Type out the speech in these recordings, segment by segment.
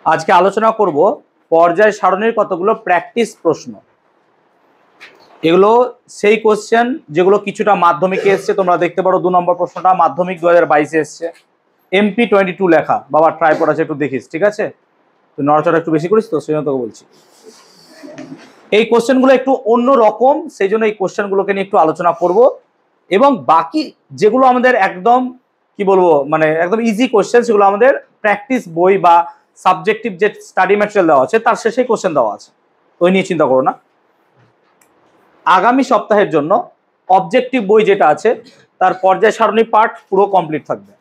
আজকে আলোচনা করব পর্যায় সারণীর কতগুলো প্র্যাকটিস প্রশ্ন। এগুলো সেই কোশ্চেন যেগুলো কিছুটা মাধ্যমিকে এসছে, তোমরা দেখতে পারো 2 নম্বর প্রশ্নটা মাধ্যমিক 2022 এসছে, MP22 লেখা। বাবা ট্রাইপড আছে, একটু দেখিস, ঠিক আছে? তুই নড়াচড়া একটু বেশি করিস তো, সেই জন্য তোকে বলছি। এই কোশ্চেনগুলো একটু অন্য রকম, সেই জন্য এই কোশ্চেনগুলোকে নিয়ে একটু আলোচনা করব। এবং বাকি যেগুলো আমাদের একদম কি বলবো, মানে একদম ইজি কোশ্চেন, সেগুলো আমাদের প্র্যাকটিস বই বা সাবজেক্টিভ যে স্টাডি ম্যাটেরিয়াল দেওয়া আছে তার শেষেই কোশ্চেন দেওয়া আছে, ওই নিয়ে চিন্তা করো না। আগামী সপ্তাহের জন্য অবজেক্টিভ বই যেটা আছে তার পর্যায় সারণী পার্ট পুরো কমপ্লিট থাকবে,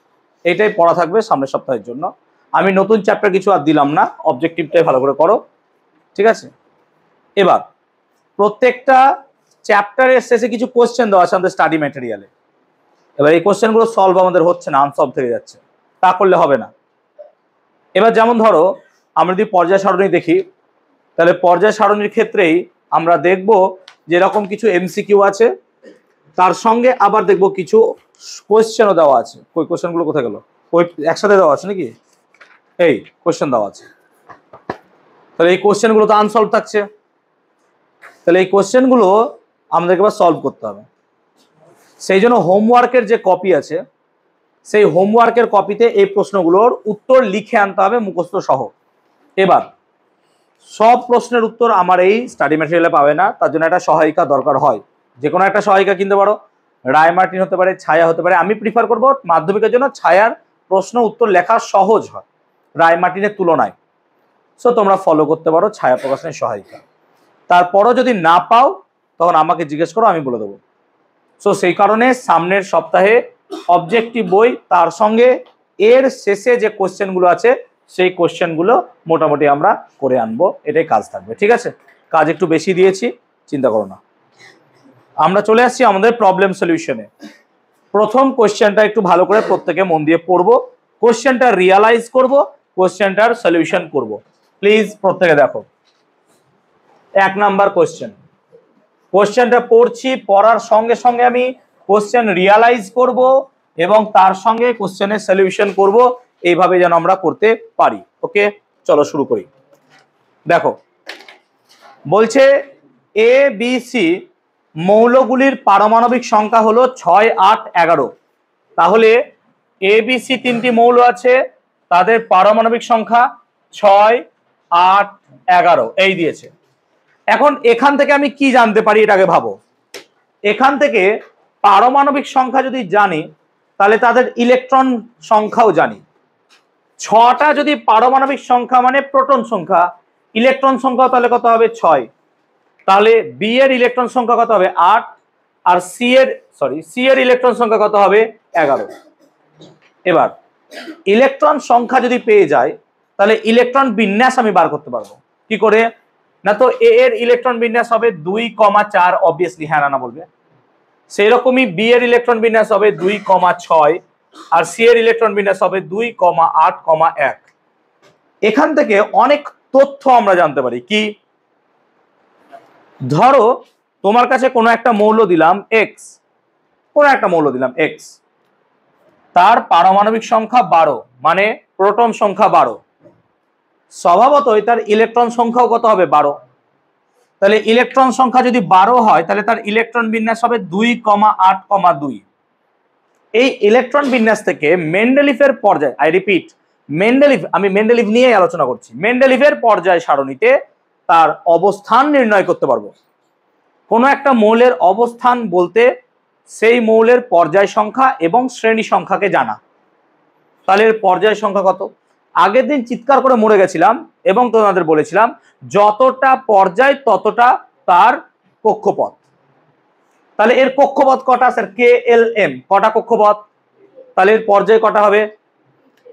এটাই পড়া থাকবে সামনের সপ্তাহের জন্য। আমি নতুন চ্যাপ্টার কিছু আর দিলাম না, অবজেক্টিভটাই ভালো করে করো, ঠিক আছে? এবার প্রত্যেকটা চ্যাপ্টারের শেষে কিছু কোশ্চেন দেওয়া আছে আমাদের স্টাডি ম্যাটেরিয়ালে। এবার এই কোশ্চেনগুলো সলভ আমাদের হচ্ছে না, আনসলভ থেকে যাচ্ছে, তা করলে হবে না। এবার যেমন ধরো আমরা যদি পর্যায় সারণী দেখি, তাহলে পর্যায় সারণীর ক্ষেত্রেই আমরা দেখব যে এরকম কিছু এমসিকিউ আছে, তার সঙ্গে আবার দেখব কিছু কোশ্চেনও দেওয়া আছে। ওই কোশ্চেনগুলো কোথায় গেল? ওই একসাথে দেওয়া আছে নাকি? এই কোশ্চেন দেওয়া আছে, তাহলে এই কোশ্চেনগুলো তো আনসলভ থাকছে, তাহলে এই কোশ্চেনগুলো আমাদেরকে এবার সলভ করতে হবে। সেই জন্য হোমওয়ার্কের যে কপি আছে, সেই হোমওয়ার্কের কপিতে এই প্রশ্নগুলোর উত্তর লিখে আনতে হবে মুখস্থ সহ। এবার সব প্রশ্নের উত্তর আমার এই স্টাডি ম্যাটেরিয়ালে পাবে না, তার জন্য একটা সহায়িকা দরকার হয়। যে কোনো একটা সহায়িকা কিনতে পারো, রায় মার্টিন হতে পারে, ছায়া হতে পারে। আমি প্রিফার করব মাধ্যমিকের জন্য ছায়ার প্রশ্ন উত্তর লেখা সহজ হয় রায় মার্টিনের তুলনায়। সো তোমরা ফলো করতে পারো ছায়া প্রকাশনের সহায়িকা। তারপরও যদি না পাও তখন আমাকে জিজ্ঞেস করো, আমি বলে দেবো। সো সেই কারণে সামনের সপ্তাহে অবজেক্টিভ বই, তার সঙ্গে এর শেষে যে কোশ্চেনগুলো আছে সেই কোশ্চেনগুলো মোটামুটি আমরা করে আনবো, এটাই কাজ থাকবে, ঠিক আছে? কাজ একটু বেশি দিয়েছি, চিন্তা করো না। আমরা চলে আসছি আমাদের প্রবলেম সলিউশনে। প্রথম কোশ্চেনটা একটু ভালো করে প্রত্যেকে মন দিয়ে পড়বো, কোশ্চেনটা রিয়ালাইজ করব, কোশ্চেনটার সলিউশন করব। প্লিজ প্রত্যেকে দেখো 1 নাম্বার কোশ্চেন। কোশ্চেনটা পড়ছি, পড়ার সঙ্গে সঙ্গে আমি কোশ্চেন রিয়ালাইজ করব এবং তার সঙ্গে কোশ্চেনের সলিউশন করব, এইভাবে যেন আমরা করতে পারি। ওকে, চলো শুরু করি। দেখো বলছে এ বি সি মৌলগুলির পারমাণবিক সংখ্যা হলো 6, 8, 11। তাহলে এ বি সি 3টি মৌল আছে, তাদের পারমাণবিক সংখ্যা 6, 8, 11 এই দিয়েছে। এখন এখান থেকে আমি কি জানতে পারি, এটাকে ভাবো। এখান থেকে পারমাণবিক সংখ্যা যদি জানি, তাহলে তাদের ইলেকট্রন সংখ্যাও জানি। 6টা যদি পারমাণবিক সংখ্যা মানে প্রোটন সংখ্যা, ইলেকট্রন সংখ্যা তাহলে কত হবে? 6। তাহলে বি এর ইলেকট্রন সংখ্যা কত হবে? 8। আর সি এর ইলেকট্রন সংখ্যা কত হবে? 11। এবার ইলেকট্রন সংখ্যা যদি পেয়ে যায়, তাহলে ইলেকট্রন বিন্যাস আমি বার করতে পারবো। কি করে? না তো এ এর ইলেকট্রন বিন্যাস হবে 2, 4, অবভিয়াসলি হ্যাঁ না বলবে। সেই রকমই বি এর ইলেকট্রন বিন্যাস হবে 2, 6, আর সি এর ইলেকট্রন বিন্যাস হবে 2, 8, 1। এখান থেকে অনেক তথ্য আমরা জানতে পারি। কি? ধরো তোমার কাছে কোনো একটা মৌল দিলাম এক্স, তার পারমাণবিক সংখ্যা 12, মানে প্রোটন সংখ্যা 12। স্বভাবতই তার ইলেকট্রন সংখ্যাও কত হবে? 12। তাহলে ইলেকট্রন সংখ্যা যদি 12 হয়, তাহলে তার ইলেকট্রন বিন্যাস হবে 2, 8, 2। এই ইলেকট্রন বিন্যাস থেকে মেন্ডেলিফের পর্যায়, আই রিপিট মেন্ডেলিফ, আমি মেন্ডেলিফ নিয়েই আলোচনা করছি, মেন্ডেলিফের পর্যায় সারণীতে তার অবস্থান নির্ণয় করতে পারবো। কোনো একটা মৌলের অবস্থান বলতে সেই মৌলের পর্যায় সংখ্যা এবং শ্রেণী সংখ্যাকে জানা। তাহলে এর পর্যায় সংখ্যা কত? আগের দিন চিৎকার করে মরে গেছিলাম এবং তোমাদের বলেছিলাম যতটা পর্যায় ততটা তার কক্ষপথ। তাহলে এর কক্ষপথ কটা স্যার? কে এল এম, কটা কক্ষপথ? তাহলে এর পর্যায় কটা হবে?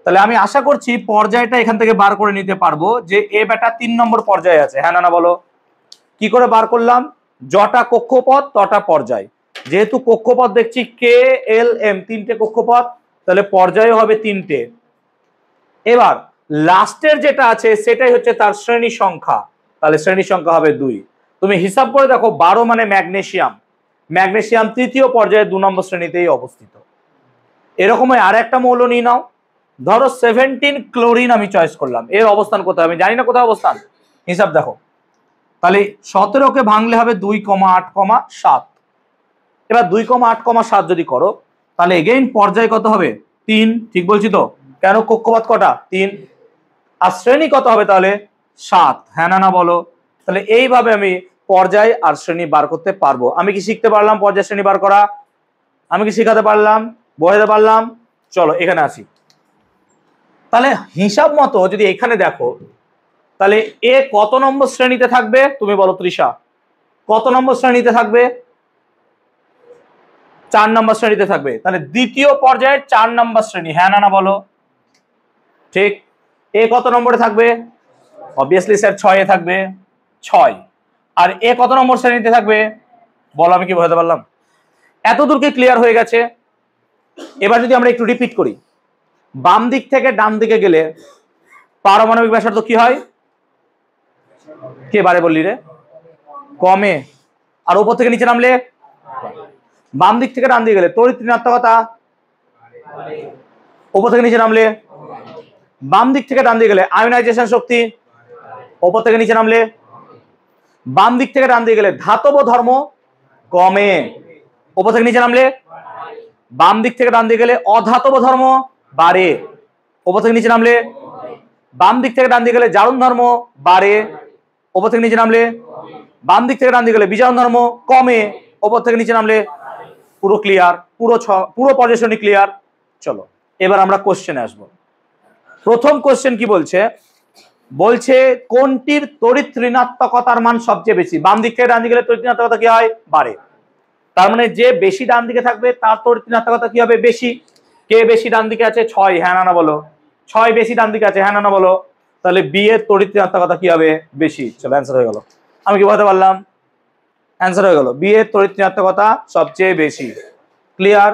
তাহলে আমি আশা করছি পর্যায়টা এখান থেকে বার করে নিতে পারবো যে এ বেটা 3 নম্বর পর্যায়ে আছে। হ্যাঁ না বলো? কি করে বার করলাম? যটা কক্ষপথ তটা পর্যায়। যেহেতু কক্ষপথ দেখছি কে এল এম, 3টে কক্ষপথ, তাহলে পর্যায় হবে 3টে। এবার লাস্টের যেটা আছে সেটাই হচ্ছে তার শ্রেণী সংখ্যা, তাহলে শ্রেণী সংখ্যা হবে 2। তুমি হিসাব করে দেখো 12 মানে ম্যাগনেসিয়াম, ম্যাগনেসিয়াম 3য় পর্যায়ে 2 নম্বর শ্রেণীতেই অবস্থিত। এরকমই আর একটা মৌল নিয়ে নাও, ধরো 17 ক্লোরিন আমি চয়েস করলাম, এর অবস্থান কোথায় আমি জানি না কোথায় অবস্থান, হিসাব দেখো। তাহলে 17কে ভাঙলে হবে 2,8,7। এবার 2,8,7 যদি করো তাহলে এগেইন পর্যায় কত হবে 3, ঠিক বলছি তো? কেন কক্ষপথ কটা 3, আর শ্রেণী কত হবে তাহলে 7, হ্যাঁ না বলো? তাহলে এইভাবে আমি পর্যায় আর শ্রেণী বার করতে পারবো। আমি কি শিখতে পারলাম পর্যায় শ্রেণী বার করা? আমি কি শিখাতে পারলাম, বোঝাতে পারলাম? চলো এখানে আসি। তাহলে হিসাব মতো যদি এখানে দেখো তাহলে এ কত নম্বর শ্রেণীতে থাকবে তুমি বলো তৃষা? কত নম্বর শ্রেণীতে থাকবে? 4 নম্বর শ্রেণীতে থাকবে। তাহলে দ্বিতীয় পর্যায়ের 4 নম্বর শ্রেণী, হ্যাঁ না বলো? ঠিক। এ কত নম্বরে থাকবে? অবভিয়াসলি স্যার 6 এ থাকবে, 6। আর এ কত নম্বর শ্রেণীতে থাকবে বলো? আমি কি বোঝাতে পারলাম? এত দূর কি ক্লিয়ার হয়ে গেছে? এবার যদি আমরা একটু রিপিট করি, বাম দিক থেকে ডান দিকে গেলে পারমাণবিক ব্যাসার্ধ কি হয়? কে বারে বললি রে? কমে। আর উপর থেকে নিচে নামলে? বাম দিক থেকে ডান দিকে গেলে তড়িৎ ঋণাত্মকতা, উপর থেকে নিচে নামলে? বাম দিক থেকে ডান দিকে গেলে আয়নাইজেশন শক্তি, উপর থেকে নিচে নামলে? বাম দিক থেকে ডান দিকে গেলে ধাতব ধর্ম কমে, উপর থেকে নিচে নামলে? বাম দিক থেকে ডান দিকে গেলে অধাতব ধর্ম বাড়ে, উপর থেকে নিচে নামলে? বাম দিক থেকে ডান দিকে গেলে জারণ ধর্ম বাড়ে, উপর থেকে নিচে নামলে? বাম দিক থেকে ডান দিকে গেলে বিজারণ ধর্ম কমে, উপর থেকে নিচে নামলে? পুরো ক্লিয়ার? পুরো পর্যায় ক্লিয়ার? চলো এবার আমরা কোশ্চেনে আসবো। প্রথম কোশ্চেন কি বলছে? বলছে কোনটির তড়িৎ ঋণাত্মকতার মান সবচেয়ে বেশি? বাম দিক থেকে ডান দিকে গেলে তড়িৎ ঋণাত্মকতা কি হয়? বাড়ে। তার মানে যে বেশি ডান দিকে থাকবে তার তড়িৎ ঋণাত্মকতা কি হবে? বেশি। কে বেশি ডান দিকে আছে? 6, হ্যাঁ না বলো? 6 বেশি ডান দিকে আছে, হ্যাঁ না বলো? তাহলে বি এর তড়িৎ ঋণাত্মকতা কি হবে? বেশি। চলো অ্যান্সার হয়ে গেল। আমি কি বলতে পারলাম? অ্যান্সার হয়ে গেল, বি এর তড়িৎ ঋণাত্মকতা সবচেয়ে বেশি। ক্লিয়ার?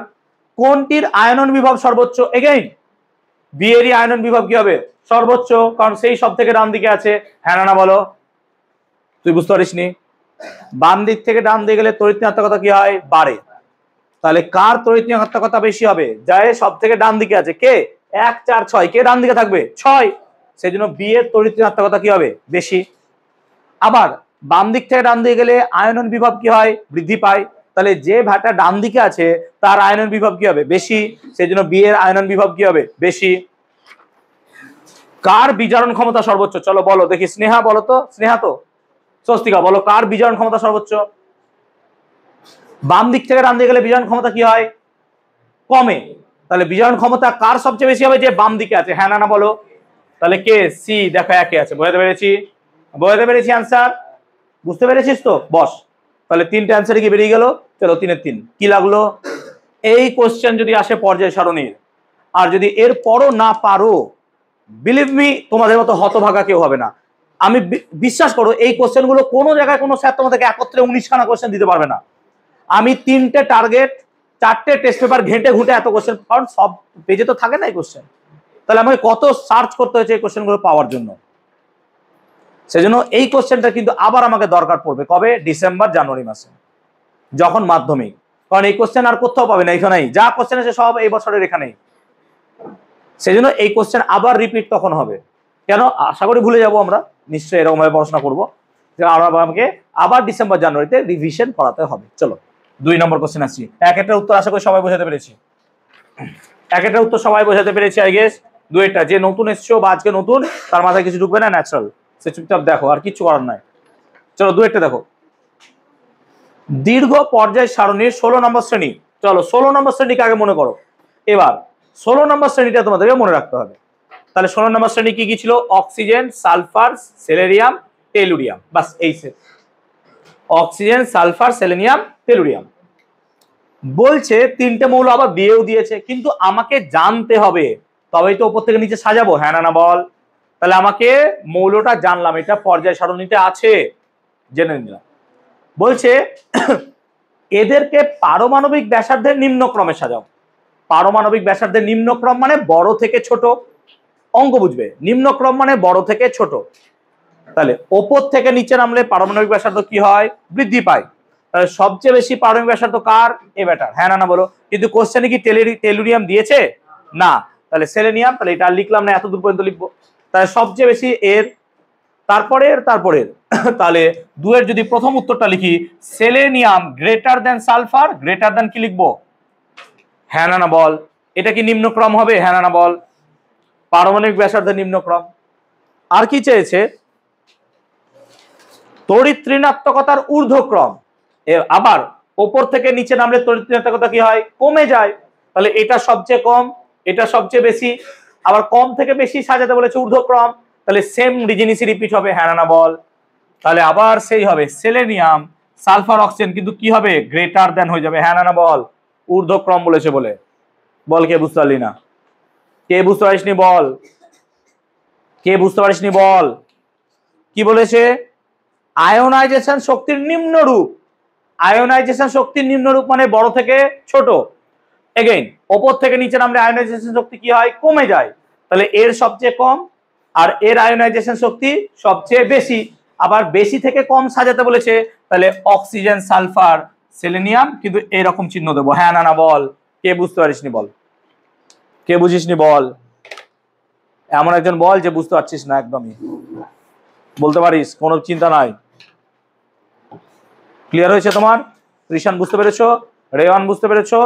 কোনটির আয়নন বিভব সর্বোচ্চ? এগেইন বি এরই আয়নন বিভব কি হবে? সর্বোচ্চ, কারণ সেই সব থেকে ডান দিকে আছে, হ্যাঁ না বলো? তুই বুঝতে পারিসনি? বাম দিক থেকে ডান দিকে গেলে তড়িৎ ঋণাত্মকতা কি হয়? বাড়ে। তাহলে কার তড়িৎ ঋণাত্মকতা বেশি হবে? যায় সব থেকে ডান দিকে আছে, কে? 1, 4, 6, কে ডান দিকে থাকবে? 6, সেই জন্য বি এর তড়িৎ ঋণাত্মকতা কি হবে? বেশি। আবার বাম দিক থেকে ডান দিকে গেলে আয়নন বিভব কি হয়? বৃদ্ধি পায়। তাহলে যে ভাটা ডান দিকে আছে তার আয়নন বিভব কি হবে? বেশি, সেই জন্য বি এর আয়নন বিভব কি হবে? বেশি। কার বিজারণ ক্ষমতা সর্বোচ্চ? চলো বলো দেখি, স্নেহা বলো তো, স্নেহা তো স্বস্তিকা বলো, কার বিজারণ ক্ষমতা সর্বোচ্চ? বাম দিক থেকে ডান দিকে গেলে বিজারণ ক্ষমতা কি হয়? কমে। তাহলে বিজারণ ক্ষমতা কার সবচেয়ে বেশি হবে? যে বাম দিকে আছে, হ্যাঁ না বলো? তাহলে কে? সি। দেখো একে আছে, বোঝাতে পেরেছি? বোঝাতে পেরেছি অ্যান্সার? বুঝতে পেরেছিস তো? বস। তাহলে 3টে অ্যান্সারে কি বেরিয়ে গেল? চলো 3 এর 3 কি লাগলো? এই কোশ্চেন যদি আসে পর্যায় সারণীর, আর যদি এর পরও না পারো, বিলিভ মি তোমাদের মতো হতভাগা কেউ হবে না। আমি বিশ্বাস করো, এই কোশ্চেন গুলো কোনো জায়গায় কোনো স্যার তোমাদেরকে একত্রে 19খানা কোশ্চেন দিতে পারবে না। আমি 3টে টার্গেট, 4টে টেস্ট পেপার ঘেঁটে ঘুঁটে এত কোশ্চেন, কারণ সব পেজে তো থাকে না এই কোশ্চেন। তাহলে আমাকে কত সার্চ করতে হয়েছে এই কোশ্চেন গুলো পাওয়ার জন্য। সেজন্য এই কোশ্চেনটা কিন্তু আবার আমাকে দরকার পড়বে কবে? ডিসেম্বর জানুয়ারি মাসে, যখন মাধ্যমিক। কারণ এই কোশ্চেন আর কোথাও পাবে না, এখানেই যা কোশ্চেন আছে সব এই বছরের এখানেই। সেজন্য এই কোশ্চেন আবার রিপিট তখন হবে। কেন? আশা করি ভুলে যাব আমরা, নিশ্চয়ই এরকম ভাবে পড়াশোনা করবো যে আমাকে আবার ডিসেম্বর জানুয়ারিতে রিভিশন করাতে হবে। চলো 2 নম্বর কোশ্চেন আসছি। একটার উত্তর আশা করি সবাই বোঝাতে পেরেছি। একটার উত্তর সবাই বোঝাতে পেরেছি আই গেস। 2টা যে নতুন এসছো বা আজকে নতুন, তার মাথায় কিছু ঢুকবে না, ন্যাচারাল, সে চুপচাপ দেখো, আর কিছু করার নাই। চলো 2টা দেখো। দীর্ঘ পর্যায় সারণীর 16 নম্বর শ্রেণী। চলো 16 নম্বর শ্রেণীকে আগে মনে করো। এবার 16 নম্বর শ্রেণীটা তোমাদেরকে মনে রাখতে হবে। তাহলে 16 নম্বর শ্রেণী কি কি ছিল? Oxygen, sulphur, selenium, tellurium. বাস এই set. Oxygen, sulphur, selenium, tellurium. বলছে 3টে মৌল আবার দিয়েও দিয়েছে, কিন্তু আমাকে জানতে হবে, তবেই তো উপর থেকে নিচে সাজাবো, হ্যাঁ না বল? তাহলে আমাকে মৌলটা জানলাম, এটা পর্যায় সারণীতে আছে, জেনে নিলাম। বলছে এদেরকে পারমাণবিক ব্যাসার্ধের নিম্নক্রমে সাজাও। পারমাণবিক ব্যাসার্ধের নিম্নক্রম মানে বড় থেকে ছোট, অঙ্ক বুঝবে। নিম্নক্রম মানে বড় থেকে ছোট। তাহলে ওপর থেকে নিচে নামলে পারমাণবিক ব্যাসার্ধ কি হয়? বৃদ্ধি পায়। তাহলে সবচেয়ে বেশি পারমাণবিক ব্যাসার্ধ কার? এ ব্যাটার, হ্যাঁ না বলো? কিন্তু কোশ্চেনে কি টেলুরিয়াম দিয়েছে? না। তাহলে সেলেনিয়াম, তাহলে এটা লিখলাম না, এত দূর পর্যন্ত লিখবো। তাহলে সবচেয়ে বেশি এর, তারপরের তাহলে 2 এর যদি প্রথম উত্তরটা লিখি selenium greater than sulphur, greater than কি লিখবো? হ্যাঁ না বল? এটা কি নিম্নক্রম হবে? হ্যাঁ না বল? পারমাণবিক ব্যাসার্ধের নিম্নক্রম। আর কি চেয়েছে? তড়িৎ ঋণাত্মকতার ঊর্ধ্বক্রম। আবার ওপর থেকে নিচে নামলে তড়িৎ ঋণাত্মকতা কি হয়? কমে যায়। তাহলে এটা সবচেয়ে কম, এটা সবচেয়ে বেশি, আবার কম থেকে বেশি সাজাতে বলেছে ঊর্ধ্বক্রম, তাহলে সেম রিজিনিসি রিপিট হবে। হ্যাঁ না বল? তাহলে আবার সেই হবে সেলেনিয়াম সালফার অক্সিজেন, কিন্তু কি হবে? গ্রেটার দেন হয়ে যাবে। হ্যাঁ না বল? ঊর্ধ্বক্রম বলেছে বলে। বল কে বুঝতে পারলি না? কে বুঝতে পারিসনি বল? কে বুঝতে পারিসনি বল? কি বলেছে? আয়োনাইজেশন শক্তির নিম্নরূপ। আয়োনাইজেশন শক্তির নিম্নরূপ মানে বড় থেকে ছোট। এগেইন ওপর থেকে নিচে নামলে আয়োনাইজেশন শক্তি কি হয়? কমে যায়। তাহলে এর সবচেয়ে কম আর এর আয়োনাইজেশন শক্তি সবচেয়ে বেশি। আবার বেশি থেকে কম সাজাতে বলেছে, তাহলে অক্সিজেন সালফার সেলেনিয়াম, কিন্তু এরকম চিহ্ন দেবো। হ্যাঁ না বল? কে বুঝতে পারিসনি বল? কে বুঝিসনি বল? এমন একজন বল যে বুঝতে পারছিস না একদমই, বলতে পারিস, কোনো চিন্তা নাই। ক্লিয়ার হয়েছে তোমার? রিশান বুঝতে পেরেছো? রেওয়ান বুঝতে পেরেছো?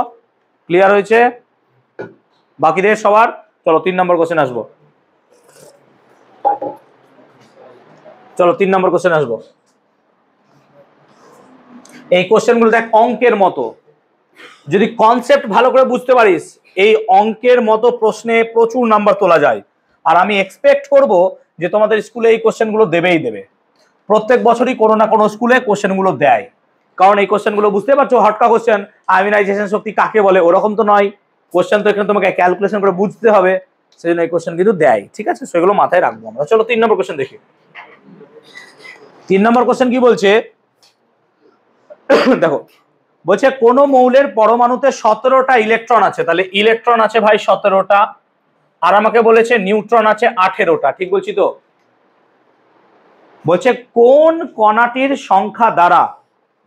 ক্লিয়ার হয়েছে বাকিদের সবার? চলো 3 নম্বর কোশ্চেন আসবো। চলো 3 নম্বর কোশ্চেন আসবো। এই কোশ্চেনগুলো দেখ অঙ্কের মতো, যদি কনসেপ্ট ভালো করে বুঝতে পারিস এই অঙ্কের মতো প্রশ্নে প্রচুর নাম্বার তোলা যায়। আর আমি এক্সপেক্ট করব যে তোমাদের স্কুলে এই কোশ্চেনগুলো দেবেই দেবে। প্রত্যেক বছরই কোনো না কোনো স্কুলে কোশ্চেনগুলো দেয়, কারণ এই কোশ্চেনগুলো বুঝতে পারছো হটকা কোশ্চেন। আয়োনাইজেশন শক্তি কাকে বলে ওরকম তো নয়, কোশ্চেন তো এখানে তোমাকে ক্যালকুলেশন করে বুঝতে হবে, সেজন্য এই কোশ্চেন কিন্তু দেয়। ঠিক আছে, সেগুলো মাথায় রাখবো আমরা। চলো 3 নম্বর কোশ্চেন দেখি। 3 নম্বর কোশ্চেন কি বলছে দেখো, বলছে কোন মৌলের পরমাণুতে 17টা ইলেকট্রন আছে। তাহলে ইলেকট্রন আছে ভাই 17টা, আর আমাকে বলেছে নিউট্রন আছে 18টা। ঠিক বলছি তো? বলছে কোন কণাটির সংখ্যা দ্বারা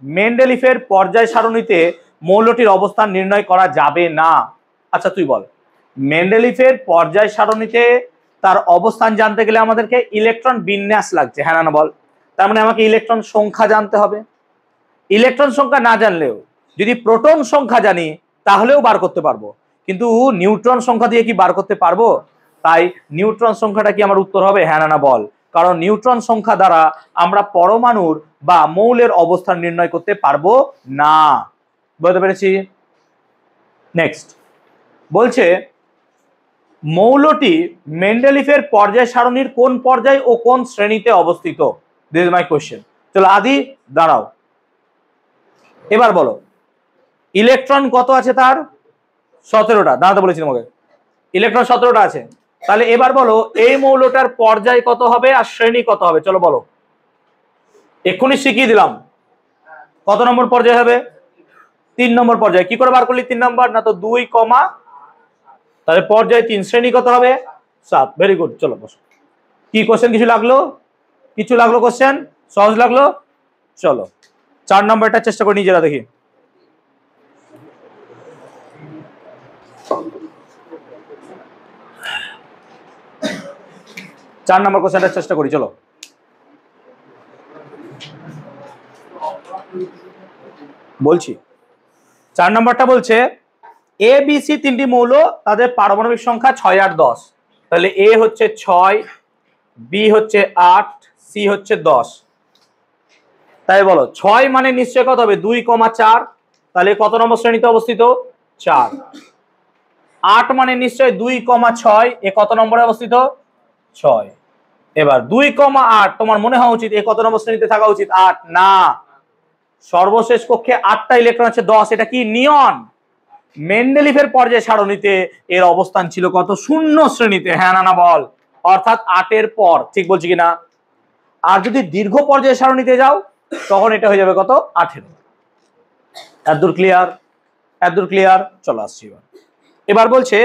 মেন্ডেলিফের পর্যায় সারণীতে মৌলটির অবস্থান নির্ণয় করা যাবে না। আচ্ছা তুই বল, মেন্ডেলিফের পর্যায় সারণীতে তার অবস্থান জানতে গেলে আমাদেরকে ইলেকট্রন বিন্যাস লাগছে। হ্যাঁ না বল? তার মানে আমাকে ইলেকট্রন সংখ্যা জানতে হবে। ইলেকট্রন সংখ্যা না জানলেও যদি প্রোটন সংখ্যা জানি তাহলেও বার করতে পারবো, কিন্তু নিউট্রন সংখ্যা দিয়ে কি বার করতে পারবো? তাই নিউট্রন সংখ্যাটা কি আমার উত্তর হবে? হ্যাঁ না বল? কারণ নিউট্রন সংখ্যা দ্বারা আমরা পরমাণুর বা মৌলের অবস্থান নির্ণয় করতে পারবো না। বুঝতে পেরেছি? নেক্সট বলছে মৌলটি মেন্ডেলিফের পর্যায় সারণীর কোন পর্যায় ও কোন শ্রেণীতে অবস্থিত? This is my question. চলো আদি দাঁড়াও, এবার বলো ইলেকট্রন কত আছে তার? 17টা। দাঁড়াতে বলেছি তোমাকে, ইলেকট্রন 17টা আছে। তাহলে এবার বলো এই মৌলটার পর্যায় কত হবে আর শ্রেণী কত হবে? চলো বলো, এক্ষুনি শিখিয়ে দিলাম। কত নম্বর পর্যায় হবে? 3 নম্বর পর্যায়। কি করে বার করলি 3 নম্বর? না তো 2, তাহলে পর্যায় 3, শ্রেণী কত হবে? 7। Very good. চলো বসো। কি কোশ্চেন কিছু লাগলো? কিছু লাগলো কোশ্চেন? সহজ লাগলো? চলো 4 নম্বরটা চেষ্টা করে নিজেরা দেখি। চার নম্বর কোশ্চেনটা চেষ্টা করি। চলো বলছি, 4 নম্বরটা বলছে এ বি সি 3টি মৌল, তাদের পারমাণবিক সংখ্যা 6 আর 10। তাহলে এ হচ্ছে 6, বি হচ্ছে 8, সি হচ্ছে 10। তাই বলো 6 মানে নিশ্চয় কত হবে? 2, 4। তাহলে কত নম্বর শ্রেণীতে অবস্থিত? 4। 8 মানে নিশ্চয় 2, 6। এ কত নম্বরে অবস্থিত? 6। এবার 2, 8 তোমার মনে হওয়া উচিত এ কত নম্বর শ্রেণীতে থাকা উচিত? 8 না, সর্বশেষ কক্ষে 8টা ইলেকট্রন আছে 10। এটা কি? নিয়ন। মেন্ডেলিফের পর্যায় সারণীতে এর অবস্থান ছিল কত? 0 শ্রেণীতে। হ্যাঁ না বল? অর্থাৎ 8 এর পর। ঠিক বলছি কিনা? আর যদি দীর্ঘ পর্যায় সারণীতে যাও তখন এটা হয়ে যাবে কত? 18। এতদূর ক্লিয়ার? এতদূর ক্লিয়ার? চলো আসছি এবার বলছে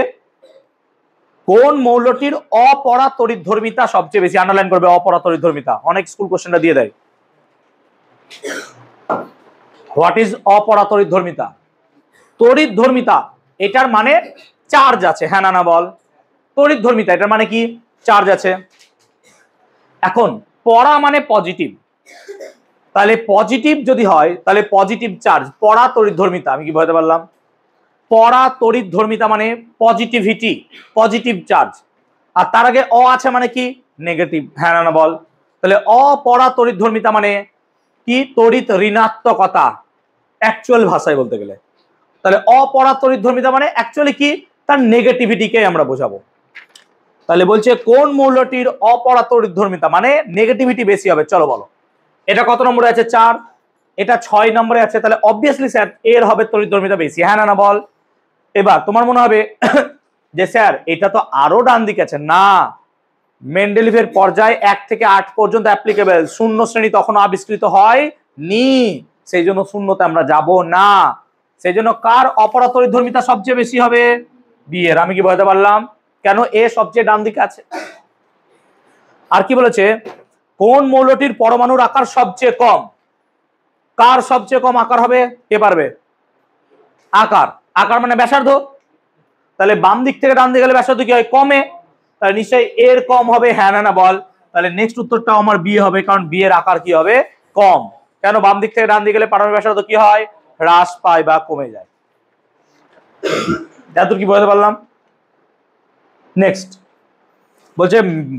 কোন মৌলটির অপরা তড়িৎধর্মিতা সবচেয়ে বেশি? আন্ডারলাইন করবে অপরা তড়িৎধর্মিতা, অনেক স্কুল কোশ্চেনটা দিয়ে দেয়। What is Apara তড়িৎধর্মিতা? তড়িৎধর্মিতা এটার মানে চার্জ আছে। হ্যাঁ না বল? তড়িৎধর্মিতা, এটার মানে কি চার্জ আছে। এখন পড়া মানে পজিটিভ, তাহলে পজিটিভ যদি হয় তাহলে পজিটিভ চার্জ, পড়া তড়িৎধর্মিতা, আমি কি বলতে পারলাম? পড়া তড়িৎধর্মিতা মানে পজিটিভিটি, পজিটিভ চার্জ। আর তার আগে অ আছে মানে কি নেগেটিভ, হ্যাঁ না বল। তাহলে অপড়া তড়িৎধর্মিতা মানে কি তড়িৎ ঋণাত্মকতা অ্যাকচুয়াল ভাষায় বলতে গেলে। তাহলে অপড়া তড়িৎধর্মিতা মানে অ্যাকচুয়ালি কি তার নেগেটিভিটিকে আমরা বোঝাবো। তাহলে বলছে কোন মৌলটির অপড়া তড়িৎধর্মিতা মানে নেগেটিভিটি বেশি হবে। চলো বলো, এটা কত নম্বরে আছে? 4, এটা 6 নম্বরে আছে, তাহলে অবভিয়াসলি স্যার এর হবে তড়িৎধর্মিতা বেশি, হ্যাঁ না বল। এবার তোমার মনে হবে যে স্যার এটা তো আরো ডান দিকে আছে, না, মেন্ডেলিভের পর্যায় 1 থেকে 8 পর্যন্ত অ্যাপ্লিকেবল, শূন্য শ্রেণী তখনও আবিষ্কৃত হয়নি, সেই জন্য শূন্যতে আমরা যাব না। সেই জন্য কার অপড়া তড়িৎধর্মিতা সবচেয়ে বেশি হবে? বি এর। আমি কি বলতে পারলাম? কেন? এ সবচেয়ে ডান দিকে আছে। আর কি বলেছে? কোন মৌলটির পরমাণুর আকার সবচেয়ে কম? কার সবচেয়ে কম আকার হবে? কে পারবে? আকার, আকার মানে ব্যাসার্ধ। তাহলে বাম দিক থেকে ডান দিকে গেলে ব্যাসার্ধ কি হয়? কমে, তাহলে নিশ্চয়ই এর কম হবে, হ্যাঁ না বল। তাহলে নেক্সট উত্তরটা আমার বি হবে, কারণ বি এর আকার কি হবে? কম। কেন? বাম দিক থেকে ডান দিকে গেলে পারমাণবিক ব্যাসার্ধ কি হয়? হ্রাস পায় বা কমে যায়। এত কি বলতে পারলাম? নেক্সট বলছে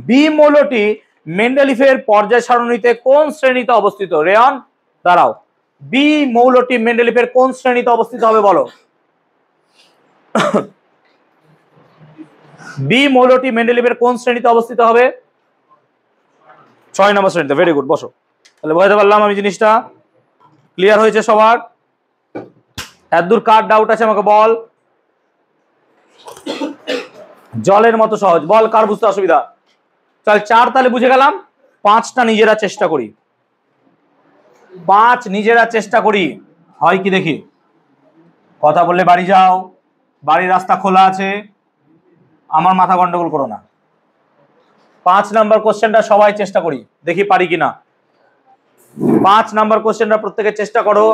বি মৌলটি মেন্ডেলিভের পর্যায় সারণীতে কোন শ্রেণীতে অবস্থিত? রেয়ন দাঁড়াও, বি মৌলটি মেন্ডেলিভের কোন শ্রেণীতে অবস্থিত হবে বলো? বি মৌলটি মেন্ডেলিভের কোন শ্রেণীতে অবস্থিত হবে? 6 নম্বর শ্রেণীতে। ভেরি গুড, বসো। তাহলে বুঝতে পারলাম আমি জিনিসটা। ক্লিয়ার হয়েছে সবার? এতদূর কার ডাউট আছে আমাকে বল। জলের মতো সহজ, বল কার বুঝতে অসুবিধা? চল 4 তাহলে বুঝে গেলাম, 5টা নিজেরা চেষ্টা করি। 5 নিজেরা চেষ্টা করি, হয় কি দেখি। কথা বললে বাড়ি যাও, বাড়ির রাস্তা খোলা আছে, আমার মাথা গন্ডগোল করো না। 5 নাম্বার কোশ্চেনটা সবাই চেষ্টা করি, দেখি পারি কিনা। 5 নাম্বার কোশ্চেনটা প্রত্যেকে চেষ্টা করো।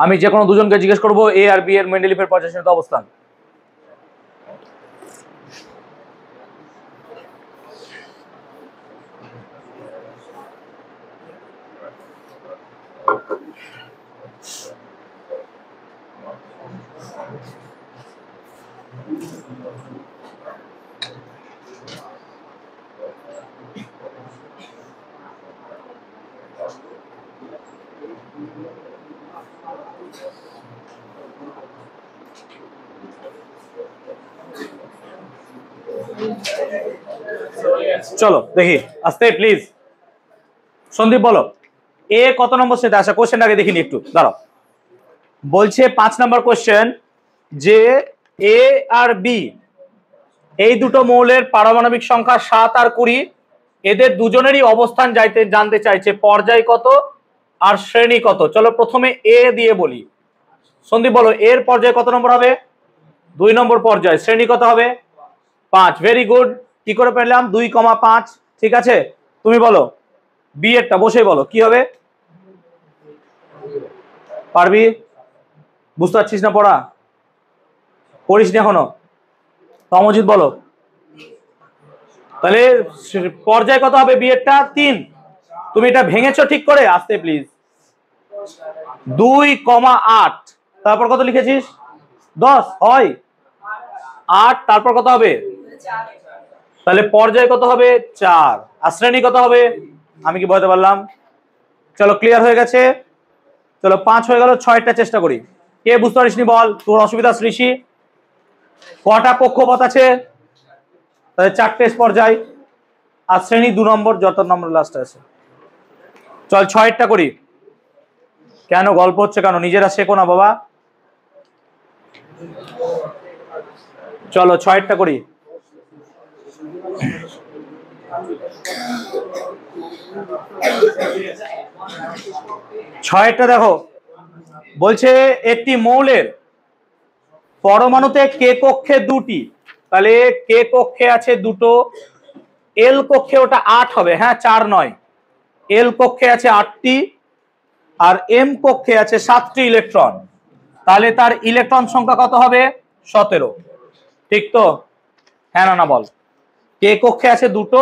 আমি যে কোনো দুজনকে জিজ্ঞেস করবো এ আর বি এর মেন্ডেলিভের পর্যায় সারণীতে অবস্থান। চলো দেখি আস্তে প্লিজ। সন্দীপ বলো এ কত নম্বর সেটে আসা? কোশ্চেন আগে দেখিনি একটু, দাঁড়াও। বলছে 5 নম্বর কোশ্চেন যে এ আর বি এই দুটো মৌলের পারমাণবিক সংখ্যা 7 আর 20, এদের দুজনেরই অবস্থান জানতে চাইছে, পর্যায় কত আর শ্রেণী কত। চলো প্রথমে এ দিয়ে বলি। সন্দীপ বলো এর পর্যায় কত নম্বর হবে? 2 নম্বর পর্যায়। শ্রেণী কত হবে? 5। Very good. কি করে পেলাম? 2,5। ঠিক আছে, তুমি বলো বি এরটা, বসে বলো কি হবে। পারবি? বুঝতে পারছিস না? পড়া পড়িস নি এখনো? তমজিৎ বলো তাহলে পর্যায় কত হবে? বি এরটা 3। তুমি এটা ভেঙেছো ঠিক করে? আসতে প্লিজ। 2,8, তারপর কত লিখেছিস? 10 হয় 8, তারপর কত হবে? তাহলে পর্যায় কত হবে? 4। আর শ্রেণী কত হবে? আমি কি বলতে পারলাম? চলো ক্লিয়ার হয়ে গেছে। চলো 5 হয়ে গেল, 6টা চেষ্টা করি। কে বুঝতে পারিসনি বল, তোর অসুবিধা সৃষ্টি। কটা কক্ষপথ আছে? তাহলে 4টে পর্যায়। আর শ্রেণী 2 নম্বর, যত নম্বর লাস্ট আছে। চল 6টা করি। কেন গল্প হচ্ছে কেন? নিজেরা শেখো না বাবা। চলো 6টা করি। ছয়টা দেখো, বলছে একটি মৌলের পরমাণুতে কে কক্ষে 2টি, তাহলে কে কক্ষে আছে 2টো, এল কক্ষে ওটা 8 হবে, হ্যাঁ 4 নয়। এল কক্ষে আছে 8টি, আর এম কক্ষে আছে 7টি ইলেকট্রন, তাহলে তার ইলেকট্রন সংখ্যা কত হবে? 17। ঠিক তো? হ্যাঁ না বল। কে কক্ষে আছে 2টো,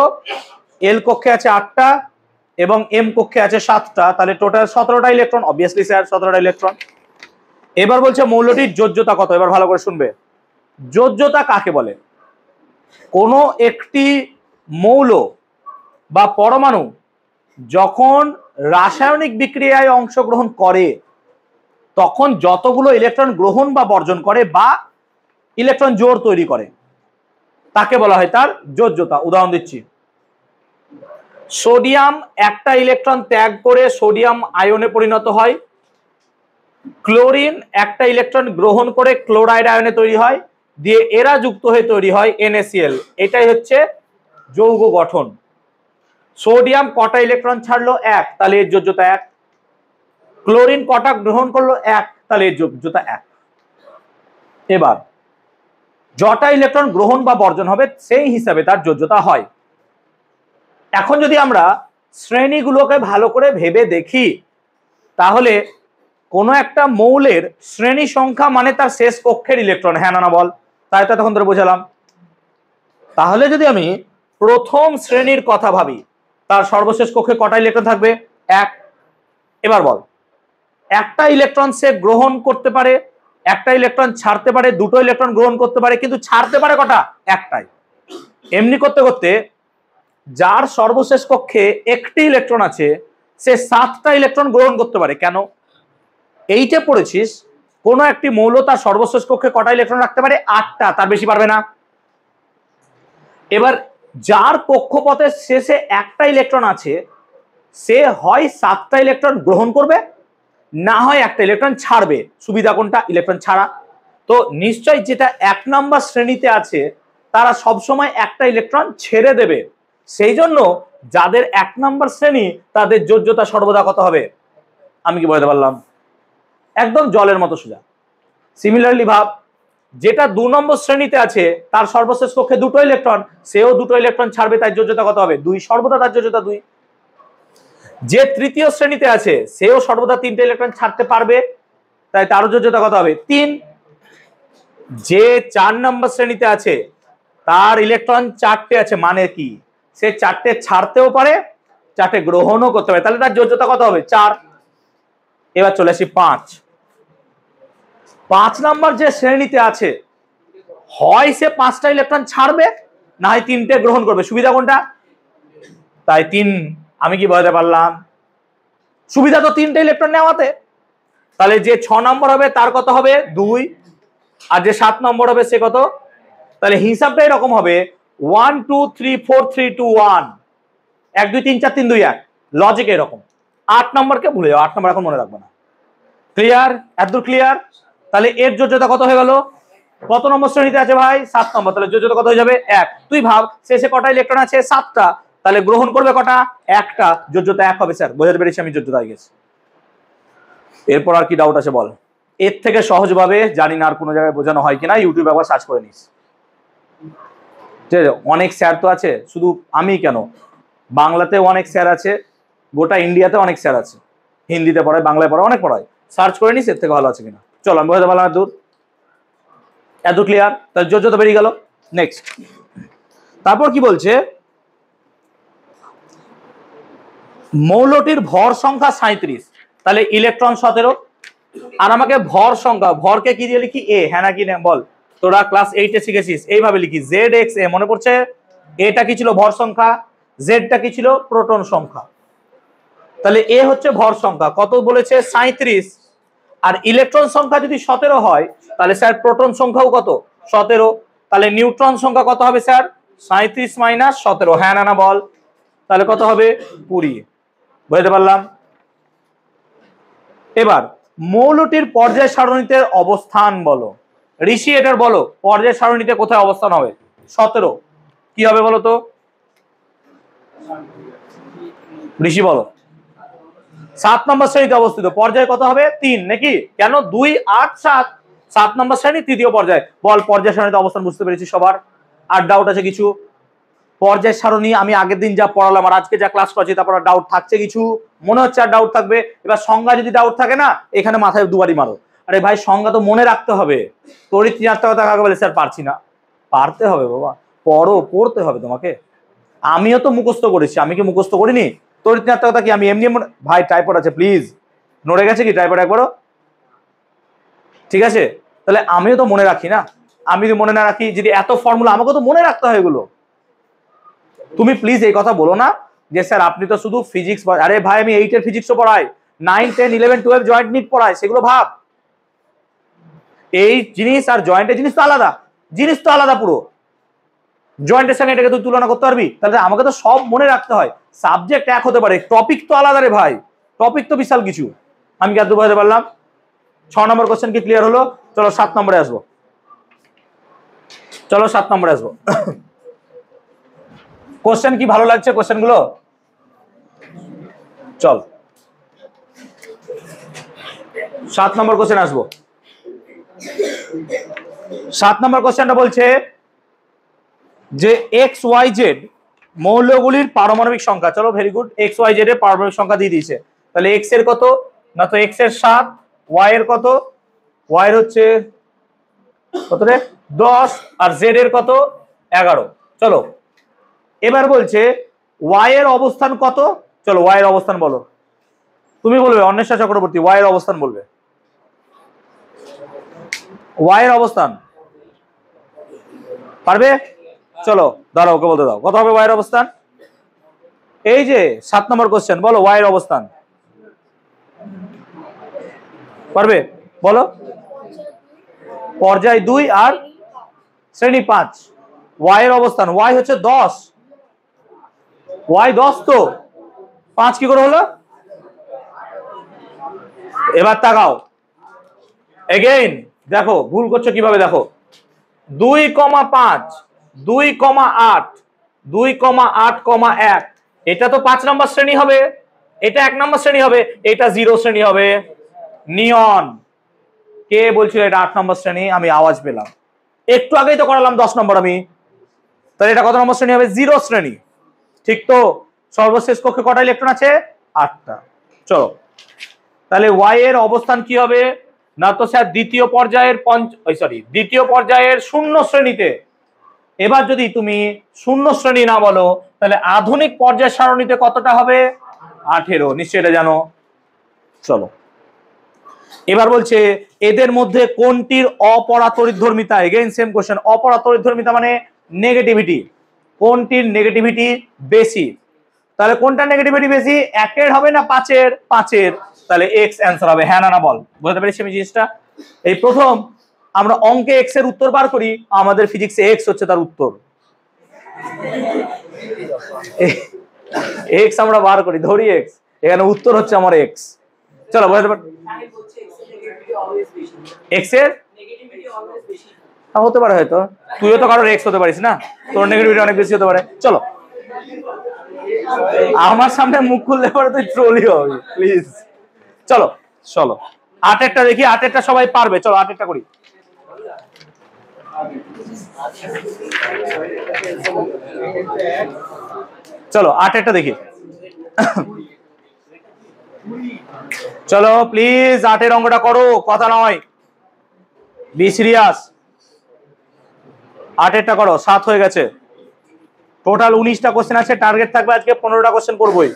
এল কক্ষে আছে 8টা এবং এম কক্ষে আছে 7টা, তাহলে টোটাল 17টা ইলেকট্রন। অবভিয়াসলি স্যার 17টা ইলেকট্রন। এবার বলছে মৌলটির যোজ্যতা কত। এবার ভালো করে শুনবে। যোজ্যতা কাকে বলে? কোনো একটি মৌল বা পরমাণু যখন রাসায়নিক বিক্রিয়ায় অংশগ্রহণ করে তখন যতগুলো ইলেকট্রন গ্রহণ বা বর্জন করে বা ইলেকট্রন জোড় তৈরি করে তাকে বলা হয় তার যোজ্যতা। উদাহরণ দিচ্ছি, সোডিয়াম একটা ইলেকট্রন ত্যাগ করে সোডিয়াম আয়নে পরিণত হয়, ক্লোরিন একটা ইলেকট্রন গ্রহণ করে ক্লোরাইড আয়নে তৈরি হয়, দিয়ে এরা যুক্ত হয়ে তৈরি হয় NaCl। এটাই হচ্ছে যৌগ গঠন। সোডিয়াম কটা ইলেকট্রন ছাড়লো? 1, তাহলে এর যোজ্যতা 1। ক্লোরিন কটা গ্রহণ করলো? 1, তাহলে এর যোজ্যতা 1। এবার যটা ইলেকট্রন গ্রহণ বা বর্জন হবে সেই হিসাবে তার যোজ্যতা হয়। এখন যদি আমরা শ্রেণীগুলোকে ভালো করে ভেবে দেখি তাহলে কোনো একটা মৌলের শ্রেণী সংখ্যা মানে তার শেষ কক্ষের ইলেকট্রন। হ্যাঁ না বল। তাই তো তখন ধরে বোঝালাম। তাহলে যদি আমি প্রথম শ্রেণীর কথা ভাবি তার সর্বশেষ কক্ষে কটা ইলেকট্রন থাকবে? 1। এবার বল, একটা ইলেকট্রন সে গ্রহণ করতে পারে, একটা ইলেকট্রন ছাড়তে পারে, দুটো ইলেকট্রন গ্রহণ করতে পারে, কিন্তু ছাড়তে পারে কটা? একটাই। এমনি করতে করতে যার সর্বশেষ কক্ষে একটি ইলেকট্রন আছে সে 7টা ইলেকট্রন গ্রহণ করতে পারে। কেন? এইটা পড়েছিস কোন একটি মৌল তার সর্বশেষ কক্ষে কটা ইলেকট্রন রাখতে পারে? 8টা, তার বেশি পারবে না। এবার যার কক্ষপথের শেষে একটা ইলেকট্রন আছে সে হয় 7টা ইলেকট্রন গ্রহণ করবে না হয় একটা ইলেকট্রন ছাড়বে। সুবিধা কোনটা? ইলেকট্রন ছাড়া। তো নিশ্চয় যেটা 1 নম্বর শ্রেণীতে আছে তারা সবসময় একটা ইলেকট্রন ছেড়ে দেবে। সেই জন্য যাদের 1 নম্বর শ্রেণী তাদের যোজ্যতা সর্বদা কত হবে? আমি কি বলতে পারলাম? একদম জলের মতো সোজা। সিমিলারলি ভাব, যেটা 2 নম্বর শ্রেণীতে আছে তার সর্বশেষ কক্ষে দুটো ইলেকট্রন, সেও দুটো ইলেকট্রন ছাড়বে, তার যোজ্যতা কত হবে? 2। সর্বদা তার যোজ্যতা 2। যে তৃতীয় শ্রেণীতে আছে সেও সর্বদা 3টে ইলেকট্রন ছাড়তে পারবে, তাই তার যোজ্যতা কত হবে? 3। যে 4 নম্বর শ্রেণীতে আছে তার ইলেকট্রন 4টে আছে, মানে কি সে 4টে ছাড়তেও পারে 4টে গ্রহণও করতে পারে, তাহলে তার যোজ্যতা কত হবে? 4। এবার চলে আসি 5 নম্বর যে শ্রেণীতে আছে হয় সে 5টা ইলেকট্রন ছাড়বে না হয় 3টে গ্রহণ করবে। সুবিধা কোনটা? তাই 3। আমি কি বলতে পারলাম? সুবিধা তো 3টে ইলেকট্রন নেওয়াতে। তাহলে যে 6 নম্বর হবে তার কত হবে? 2। আর যে 7 নম্বর হবে সে কত? তাহলে হিসাবটা এরকম হবে 1 2 3 4 3 2 1, 1 2 3 4 3 2 1। লজিক এরকম। 8 নম্বরকে ভুলে যাও, 8 নম্বর এখন মনে রাখবে না। ক্লিয়ার? এতদূর ক্লিয়ার? তাহলে এর যোজ্যতা কত হয়ে গেল? কত নম্বর শ্রেণীতে আছে ভাই? 7 নম্বর। তাহলে যোজ্যতা কত হয়ে যাবে? 1। তুই ভাব শেষে কটা ইলেকট্রন আছে? 7টা, তাহলে গ্রহণ করবে কটা? একটা, যোজ্যতা 1 হবে। স্যার বোঝাতে পেরেছি আমি যোজ্যতা হয়ে গেছে। এরপর আর কি ডাউট আছে বল? এর থেকে সহজভাবে জানি না আর কোনো জায়গায় বোঝানো হয় কিনা, ইউটিউবে একবার সার্চ করে নিস। ঠিক আছে? অনেক স্যার তো আছে, শুধু আমি কেন, বাংলাতে অনেক স্যার আছে, গোটা ইন্ডিয়াতে অনেক স্যার আছে, হিন্দিতে পড়ায়, বাংলায় পড়ায়, অনেক পড়ায়। সার্চ করে নিস এর থেকে ভালো আছে কিনা। চলো আমি বোঝাতে পারলাম এত ক্লিয়ার? তাহলে যোজ্যতা বেরিয়ে গেল। নেক্সট, তারপর কি বলছে? মৌলটির ভর সংখ্যা 37, তাহলে ইলেকট্রন 17। আর আমাকে ভর সংখ্যা, ভরকে কি দিয়ে লিখি? এ। হ্যাঁ নাকি না বল? তোরা ক্লাস 8-এ শিখেছিস এইভাবে লিখি, ZXA। মনে পড়ছে? এটা কি ছিল? ভর সংখ্যা। জেডটা কি ছিল? প্রোটন সংখ্যা। তাহলে এ হচ্ছে ভর সংখ্যা, কত বলেছে? 37। আর ইলেকট্রন সংখ্যা যদি 17 হয় তাহলে স্যার প্রোটন সংখ্যাও কত? 17। তাহলে নিউট্রন সংখ্যা কত হবে স্যার? 37 মাইনাস 17। হ্যাঁ না বল? তাহলে কত হবে? 20। বুঝতে পারলাম? এবার মৌলটির পর্যায় সারণীতে অবস্থান বলো। ঋষি এটার বলো পর্যায় সারণীতে কোথায় অবস্থান হবে? 17। কি হবে বলো তো? ঋষি বলো। 7 নম্বর শ্রেণীতে অবস্থিত। পর্যায় কত হবে? 3 নাকি? কেন? 2 8 7। 7 নম্বর শ্রেণী, তৃতীয় পর্যায়। বল পর্যায় সারণীতে অবস্থান বুঝতে পেরেছি সবার? আর ডাউট আছে কিছু? পর্যায় সারণী আমি আগের দিন যা পড়ালাম আর আজকে যা ক্লাস করছি তারপর ডাউট থাকছে কিছু? মনে হচ্ছে আর ডাউট থাকবে? এবার সংজ্ঞা যদি ডাউট থাকে না এখানে মাথায় দুবারই মারো। আরে ভাই সংজ্ঞা তো মনে রাখতে হবে। তড়িৎ ঋণাত্মকতা কাকে বলে? স্যার পারছি না। পারতে হবে বাবা, পড়তে হবে তোমাকে। আমিও তো মুখস্থ করেছি, আমি কি মুখস্থ করিনি? তড়িৎ ঋণাত্মকতা কি আমি এমনি ভাই টাইপড আছে প্লিজ, নড়ে গেছে কি টাইপড একবারও? ঠিক আছে, তাহলে আমিও তো মনে রাখি না। আমি যদি মনে না রাখি, যদি এত ফর্মুলা আমাকে তো মনে রাখতে হয় এগুলো। তুমি প্লিজ এই কথা বলো না যে স্যার আপনি তো শুধু ফিজিক্স। আরে ভাই আমি 8 এর ফিজিক্সও পড়াই, 9, 10, 11, 12 জয়েন্ট নিট পড়াই, সেগুলো ভাব। এই জিনিস আর জয়েন্টের জিনিস তো আলাদা, জিনিস তো আলাদা পুরো। জয়েন্টের সঙ্গে এটাকে তুই তুলনা করতে পারবি? তাহলে আমাকে তো সব মনে রাখতে হয়। সাবজেক্ট এক হতে পারে, টপিক তো আলাদা রে ভাই, টপিক তো বিশাল কিছু। আমি কি আর বুঝাতে পারলাম? 6 নম্বর কোশ্চেন কি ক্লিয়ার হলো? চলো 7 নম্বরে আসবো। চলো 7 নম্বরে আসবো। কোশ্চেন কি ভালো লাগছে কোশ্চেন গুলো? চল 7 নম্বর কোশ্চেন আসবো। 7 নম্বর কোশ্চেনটা বলছে যে এক্স ওয়াই জেড মৌলগুলির পারমাণবিক সংখ্যা। চলো very good, X Y Z এর পারমাণবিক সংখ্যা দিয়ে দিয়েছে। তাহলে এক্স এর কত? না তো এক্স এর 7, ওয়াই এর কত? ওয়াই এর হচ্ছে কত রে? 10, আর জেড এর কত? 11। চলো এবার বলছে ওয়াই এর অবস্থান কত? চলো ওয়াই এর অবস্থান বলো। তুমি বলবে অন্বেষা চক্রবর্তী, ওয়াই এর অবস্থান বলবে। ওয়াই এর অবস্থান পারবে? চলো দাঁড়াও, ওকে বলতে দাও। কত হবে ওয়াই এর অবস্থান? এই যে 7 নম্বর কোশ্চেন, বলো ওয়াই এর অবস্থান পারবে? বলো। পর্যায় 2 আর শ্রেণী 5। ওয়াই এর অবস্থান, ওয়াই হচ্ছে 10, ওয়াই 10 তো 5 কি করে হলো? এবার তাকাও এগেইন, দেখো ভুল করছো কিভাবে, দেখো 2,5, 2,8, 2,8,1 এটা তো 5 নম্বর শ্রেণী হবে, এটা 1 নম্বর শ্রেণী হবে, এটা 0 শ্রেণী হবে। নিয়ন কে বলছিল এটা 8 নম্বর শ্রেণী? আমি আওয়াজ পেলাম, একটু আগেই তো করালাম 10 নম্বর আমি। তাহলে এটা কত নম্বর শ্রেণী হবে? 0 শ্রেণী। ঠিক তো? সর্বশেষ কক্ষে কটা ইলেকট্রন আছে? 8টা। চলো তাহলে ওয়াই এর অবস্থান কি হবে? না তো স্যার দ্বিতীয় পর্যায়ের 0 শ্রেণীতে। এবার যদি তুমি 0 শ্রেণী না বলো তাহলে আধুনিক পর্যায় সারণীতে কতটা হবে? 18। নিশ্চয়ই এটা জানো। চলো এবার বলছে এদের মধ্যে কোনটির অপরাতড়িৎধর্মিতা? Again same question. অপরাতড়িৎধর্মিতা মানে নেগেটিভিটি। কোনটির নেগেটিভিটি বেশি? তাহলে কোনটার নেগেটিভিটি বেশি? 1-এর হবে না 5-এর? 5-এর। তাহলে এক্স অ্যান্সার হবে। হ্যাঁ না বল, বুঝতে পেরেছি আমি জিনিসটা? এই প্রথম আমরা অঙ্কে এক্স এর উত্তর বার করি, আমাদের ফিজিক্সে এক্স হচ্ছে তার উত্তর। এক্স আমরা বার করি, ধরি এক্স, এখানে উত্তর হচ্ছে আমার এক্স। চলো বুঝতে পার এক্স এর হতে পারে, হয়তো তুইও তো কারোর এক্স হতে পারিস না, তোর নেগেটিভিটি অনেক বেশি হতে পারে। চলো আমার সামনে মুখ খুললে পরে তুই ট্রোলি হবি প্লিজ। চলো চলো 8-এরটা দেখি, 8-এরটা সবাই পারবে। চলো 8-এরটা করি। চলো 8-এরটা দেখি। চলো প্লিজ 8-এর অঙ্কটা করো, কথা নয়, বি সিরিয়াস। 8-এরটা করো, 7 হয়ে গেছে। টোটাল 19টা কোশ্চেন আছে, টার্গেট থাকবে আজকে 15টা কোশ্চেন করবোই।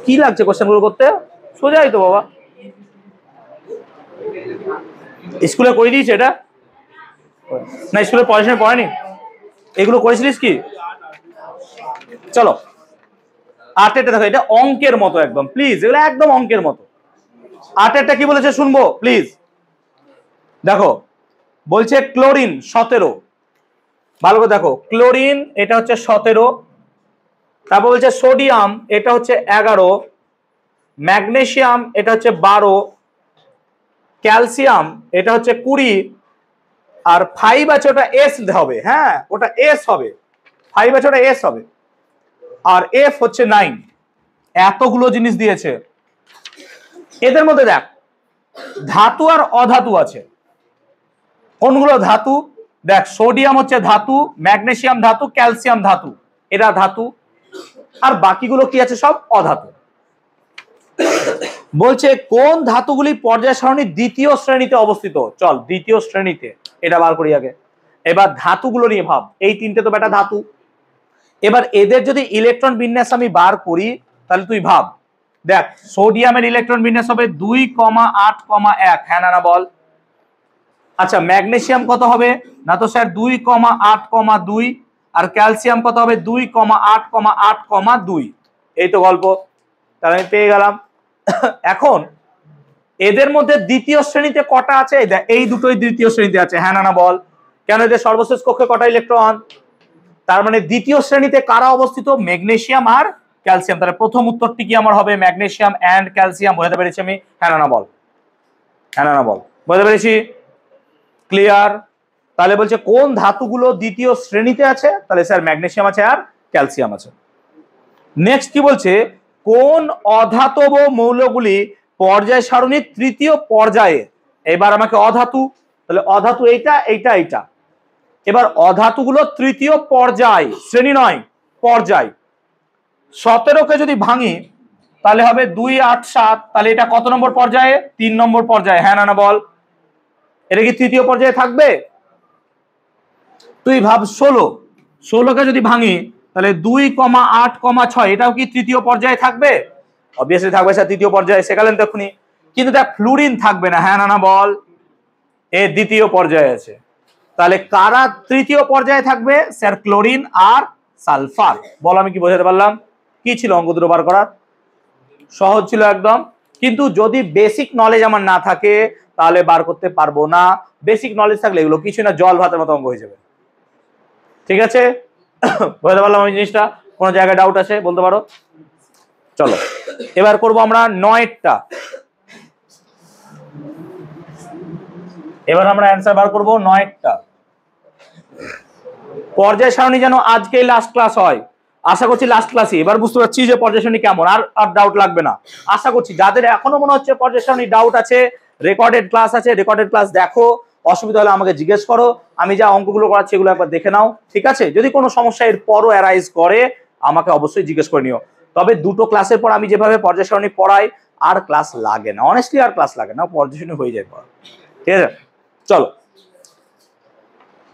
কি লাগছে কোশ্চেন গুলো করতে? সোজাই তো বাবা, স্কুলে করে দিয়েছে এটা না? স্কুলে পড়াশোনা পড়েনি? এগুলো করেছিলিস কি? চলো 8-এরটা দেখো, এটা অঙ্কের মতো একদম, প্লিজ এগুলো একদম অঙ্কের মতো। 8-এরটা কি বলেছে শুনবো প্লিজ। দেখো বলছে ক্লোরিন 17, ভালো করে দেখো, ক্লোরিন এটা হচ্ছে 17, তারপর বলছে সোডিয়াম এটা হচ্ছে 11, ম্যাগনেসিয়াম এটা হচ্ছে 12, ক্যালসিয়াম এটা হচ্ছে 20, আর 5 আছে ওটা এস হবে। হ্যাঁ ওটা এস হবে, 5 আছে ওটা এস হবে, আর এফ হচ্ছে 9। এতগুলো জিনিস দিয়েছে। এদের মধ্যে দেখ ধাতু আর অধাতু আছে। কোনগুলো ধাতু? দেখ সোডিয়াম হচ্ছে ধাতু, ম্যাগনেসিয়াম ধাতু, ক্যালসিয়াম ধাতু, এরা ধাতু, আর বাকিগুলো কি আছে সব অধাতু। বলছে কোন ধাতুগুলি পর্যায় সারণীর দ্বিতীয় শ্রেণীতে অবস্থিত। চল দ্বিতীয় শ্রেণীতে এটা বার করি আগে। এবার ধাতুগুলো নিয়ে ভাব, এই তিনটে তো বেটা ধাতু। এবার এদের যদি ইলেকট্রন বিন্যাস আমি বার করি তাহলে তুই ভাব, দেখ সোডিয়ামের ইলেকট্রন বিন্যাস হবে 2,8,1, হ্যাঁ না বল। আচ্ছা ম্যাগনেসিয়াম কত হবে না তো স্যার 2,8,2, আর ক্যালসিয়াম কত হবে 2,8,8,2। এই তো গল্প, তাহলে আমি পেয়ে গেলাম। এখন এদের মধ্যে দ্বিতীয় শ্রেণীতে কটা আছে, এই দুটোই দ্বিতীয় শ্রেণীতে আছে, হ্যাঁ না বল। কেন এদের সর্বশেষ কক্ষে কটা ইলেকট্রন, তার মানে দ্বিতীয় শ্রেণীতে কারা অবস্থিত, ম্যাগনেসিয়াম আর ক্যালসিয়াম। তাহলে প্রথম উত্তরটি কি আমার হবে ম্যাগনেসিয়াম এন্ড ক্যালসিয়াম। বোঝাতে পেরেছি আমি, হ্যাঁ না বল, হ্যাঁ না বল, বুঝতে পেরেছি, ক্লিয়ার। তাহলে বলছে কোন ধাতুগুলো দ্বিতীয় শ্রেণীতে আছে, তাহলে স্যার ম্যাগনেসিয়াম আছে আর ক্যালসিয়াম আছে। নেক্সট কি বলছে, কোন অধাতব মৌলগুলি পর্যায় সারণীর তৃতীয় পর্যায়ে। এবার আমাকে অধাতু, তাহলে অধাতু এইটা এইটা এইটা। এবার অধাতুগুলো তৃতীয় পর্যায়, শ্রেণী নয় পর্যায়। 17কে যদি ভাঙি তাহলে হবে 2, 8, 7, তাহলে এটা কত নম্বর পর্যায়ে, 3 নম্বর পর্যায়ে, হ্যাঁ না বল। এটা কি তৃতীয় পর্যায়ে থাকবে, তুই ভাব 16কে যদি ভাঙি তাহলে 2,8,6, এটাও কি তৃতীয় পর্যায়ে থাকবে, অবভিয়াসলি থাকবে স্যার তৃতীয় পর্যায়ে, সেকালেন তখনই। কিন্তু দেখ ফ্লুরিন থাকবে না, হ্যাঁ না বল, এ দ্বিতীয় পর্যায়ে আছে। তাহলে কারা তৃতীয় পর্যায়ে থাকবে, স্যার ক্লোরিন আর সালফার। বল আমি কি বোঝাতে পারলাম, কি ছিল অঙ্ক দুটো বার করা, সহজ ছিল একদম। কিন্তু যদি বেসিক নলেজ আমার না থাকে তাহলে বার করতে পারবো না, বেসিক নলেজ থাকলে এগুলো কিছু না, জল ভাতের মতো অঙ্ক হয়ে যাবে। ঠিক আছে, বোঝাতে পারলাম আমি জিনিসটা, কোনো জায়গায় ডাউট আছে বলতে পারো। চলো এবার করব আমরা 9টা, এবার আমরা অ্যান্সার বার করব 9টা। পর্যায় সারণী যেন আজকেই লাস্ট ক্লাস হয়, আশা করছি লাস্ট ক্লাসই। এবার বুঝতে পারছি যে পর্যায় সারণী কেমন, আর ডাউট লাগবে না আশা করছি। যাদের এখনো মনে হচ্ছে পর্যায় সারণী ডাউট আছে, রেকর্ডেড ক্লাস আছে, রেকর্ডেড ক্লাস দেখো, অসুবিধা হলে আমাকে জিজ্ঞেস করো, আমি যা অঙ্কগুলো করাচ্ছি এগুলো একবার দেখে নাও, ঠিক আছে। যদি কোনো সমস্যা এর পরও অ্যারাইজ করে আমাকে অবশ্যই জিজ্ঞেস করে নিও। তবে দুটো ক্লাসের পর আমি যেভাবে পর্যায় সারণী পড়াই আর ক্লাস লাগে না, অনেস্টলি আর ক্লাস লাগে না, পর্যায় সারণী হয়ে যায় পড়া, ঠিক আছে। চলো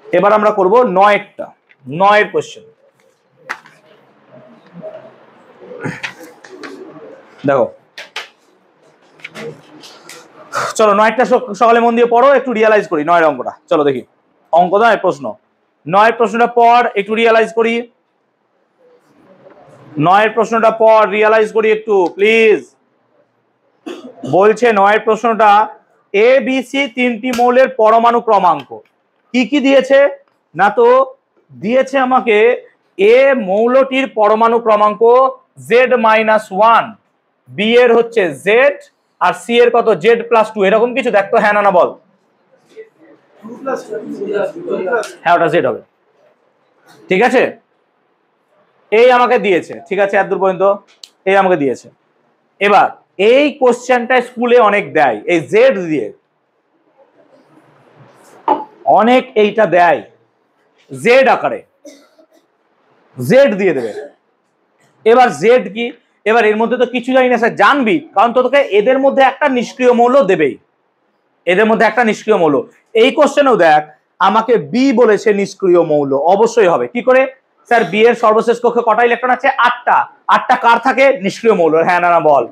এবার আমরা করব 9টা, 9 কোশ্চেন। দেখো চলো 9টা সকালে মন দিয়ে পড়ো, একটু রিয়ালাইজ করি 9 অঙ্কটা। চলো দেখি, অঙ্ক নয় প্রশ্ন, 9 প্রশ্নটা পর একটু রিয়ালাইজ করি, 9 প্রশ্নটা পর রিয়ালাইজ করি একটু প্লিজ। বলছে 9 প্রশ্নটা এ বি সি তিনটি মৌলের পরমাণু ক্রমাঙ্ক কি কি দিয়েছে, না তো দিয়েছে আমাকে এ মৌলটির পরমাণু ক্রমাঙ্ক Z-1, বি এর হচ্ছে Z, আর সি এর কত Z+2, এরকম কিছু দেখতো, হ্যাঁ না বল। হ্যাঁ ওটা Z হবে, ঠিক আছে। এই আমাকে দিয়েছে, ঠিক আছে, এত দূর পর্যন্ত এই আমাকে দিয়েছে। এবার এই কোশ্চেনটা স্কুলে অনেক দেয়, এই Z দিয়ে অনেক এইটা দেয়, Z আকারে Z দিয়ে দেবে। এবার Z কি, এবার এর মধ্যে তো কিছু জানি না স্যার, জানবি, কারণ তোকে এদের মধ্যে একটা নিষ্ক্রিয় মৌল দেবেই, এদের মধ্যে একটা নিষ্ক্রিয় মৌল। এই কোশ্চেনেও দেখ আমাকে বি বলেছে নিষ্ক্রিয় মৌল, অবশ্যই হবে। কি করে স্যার, বি এর সর্বশেষ কক্ষে কটা ইলেকট্রন আছে, 8টা, 8টা কার থাকে, নিষ্ক্রিয় মৌল, হ্যাঁ না বল।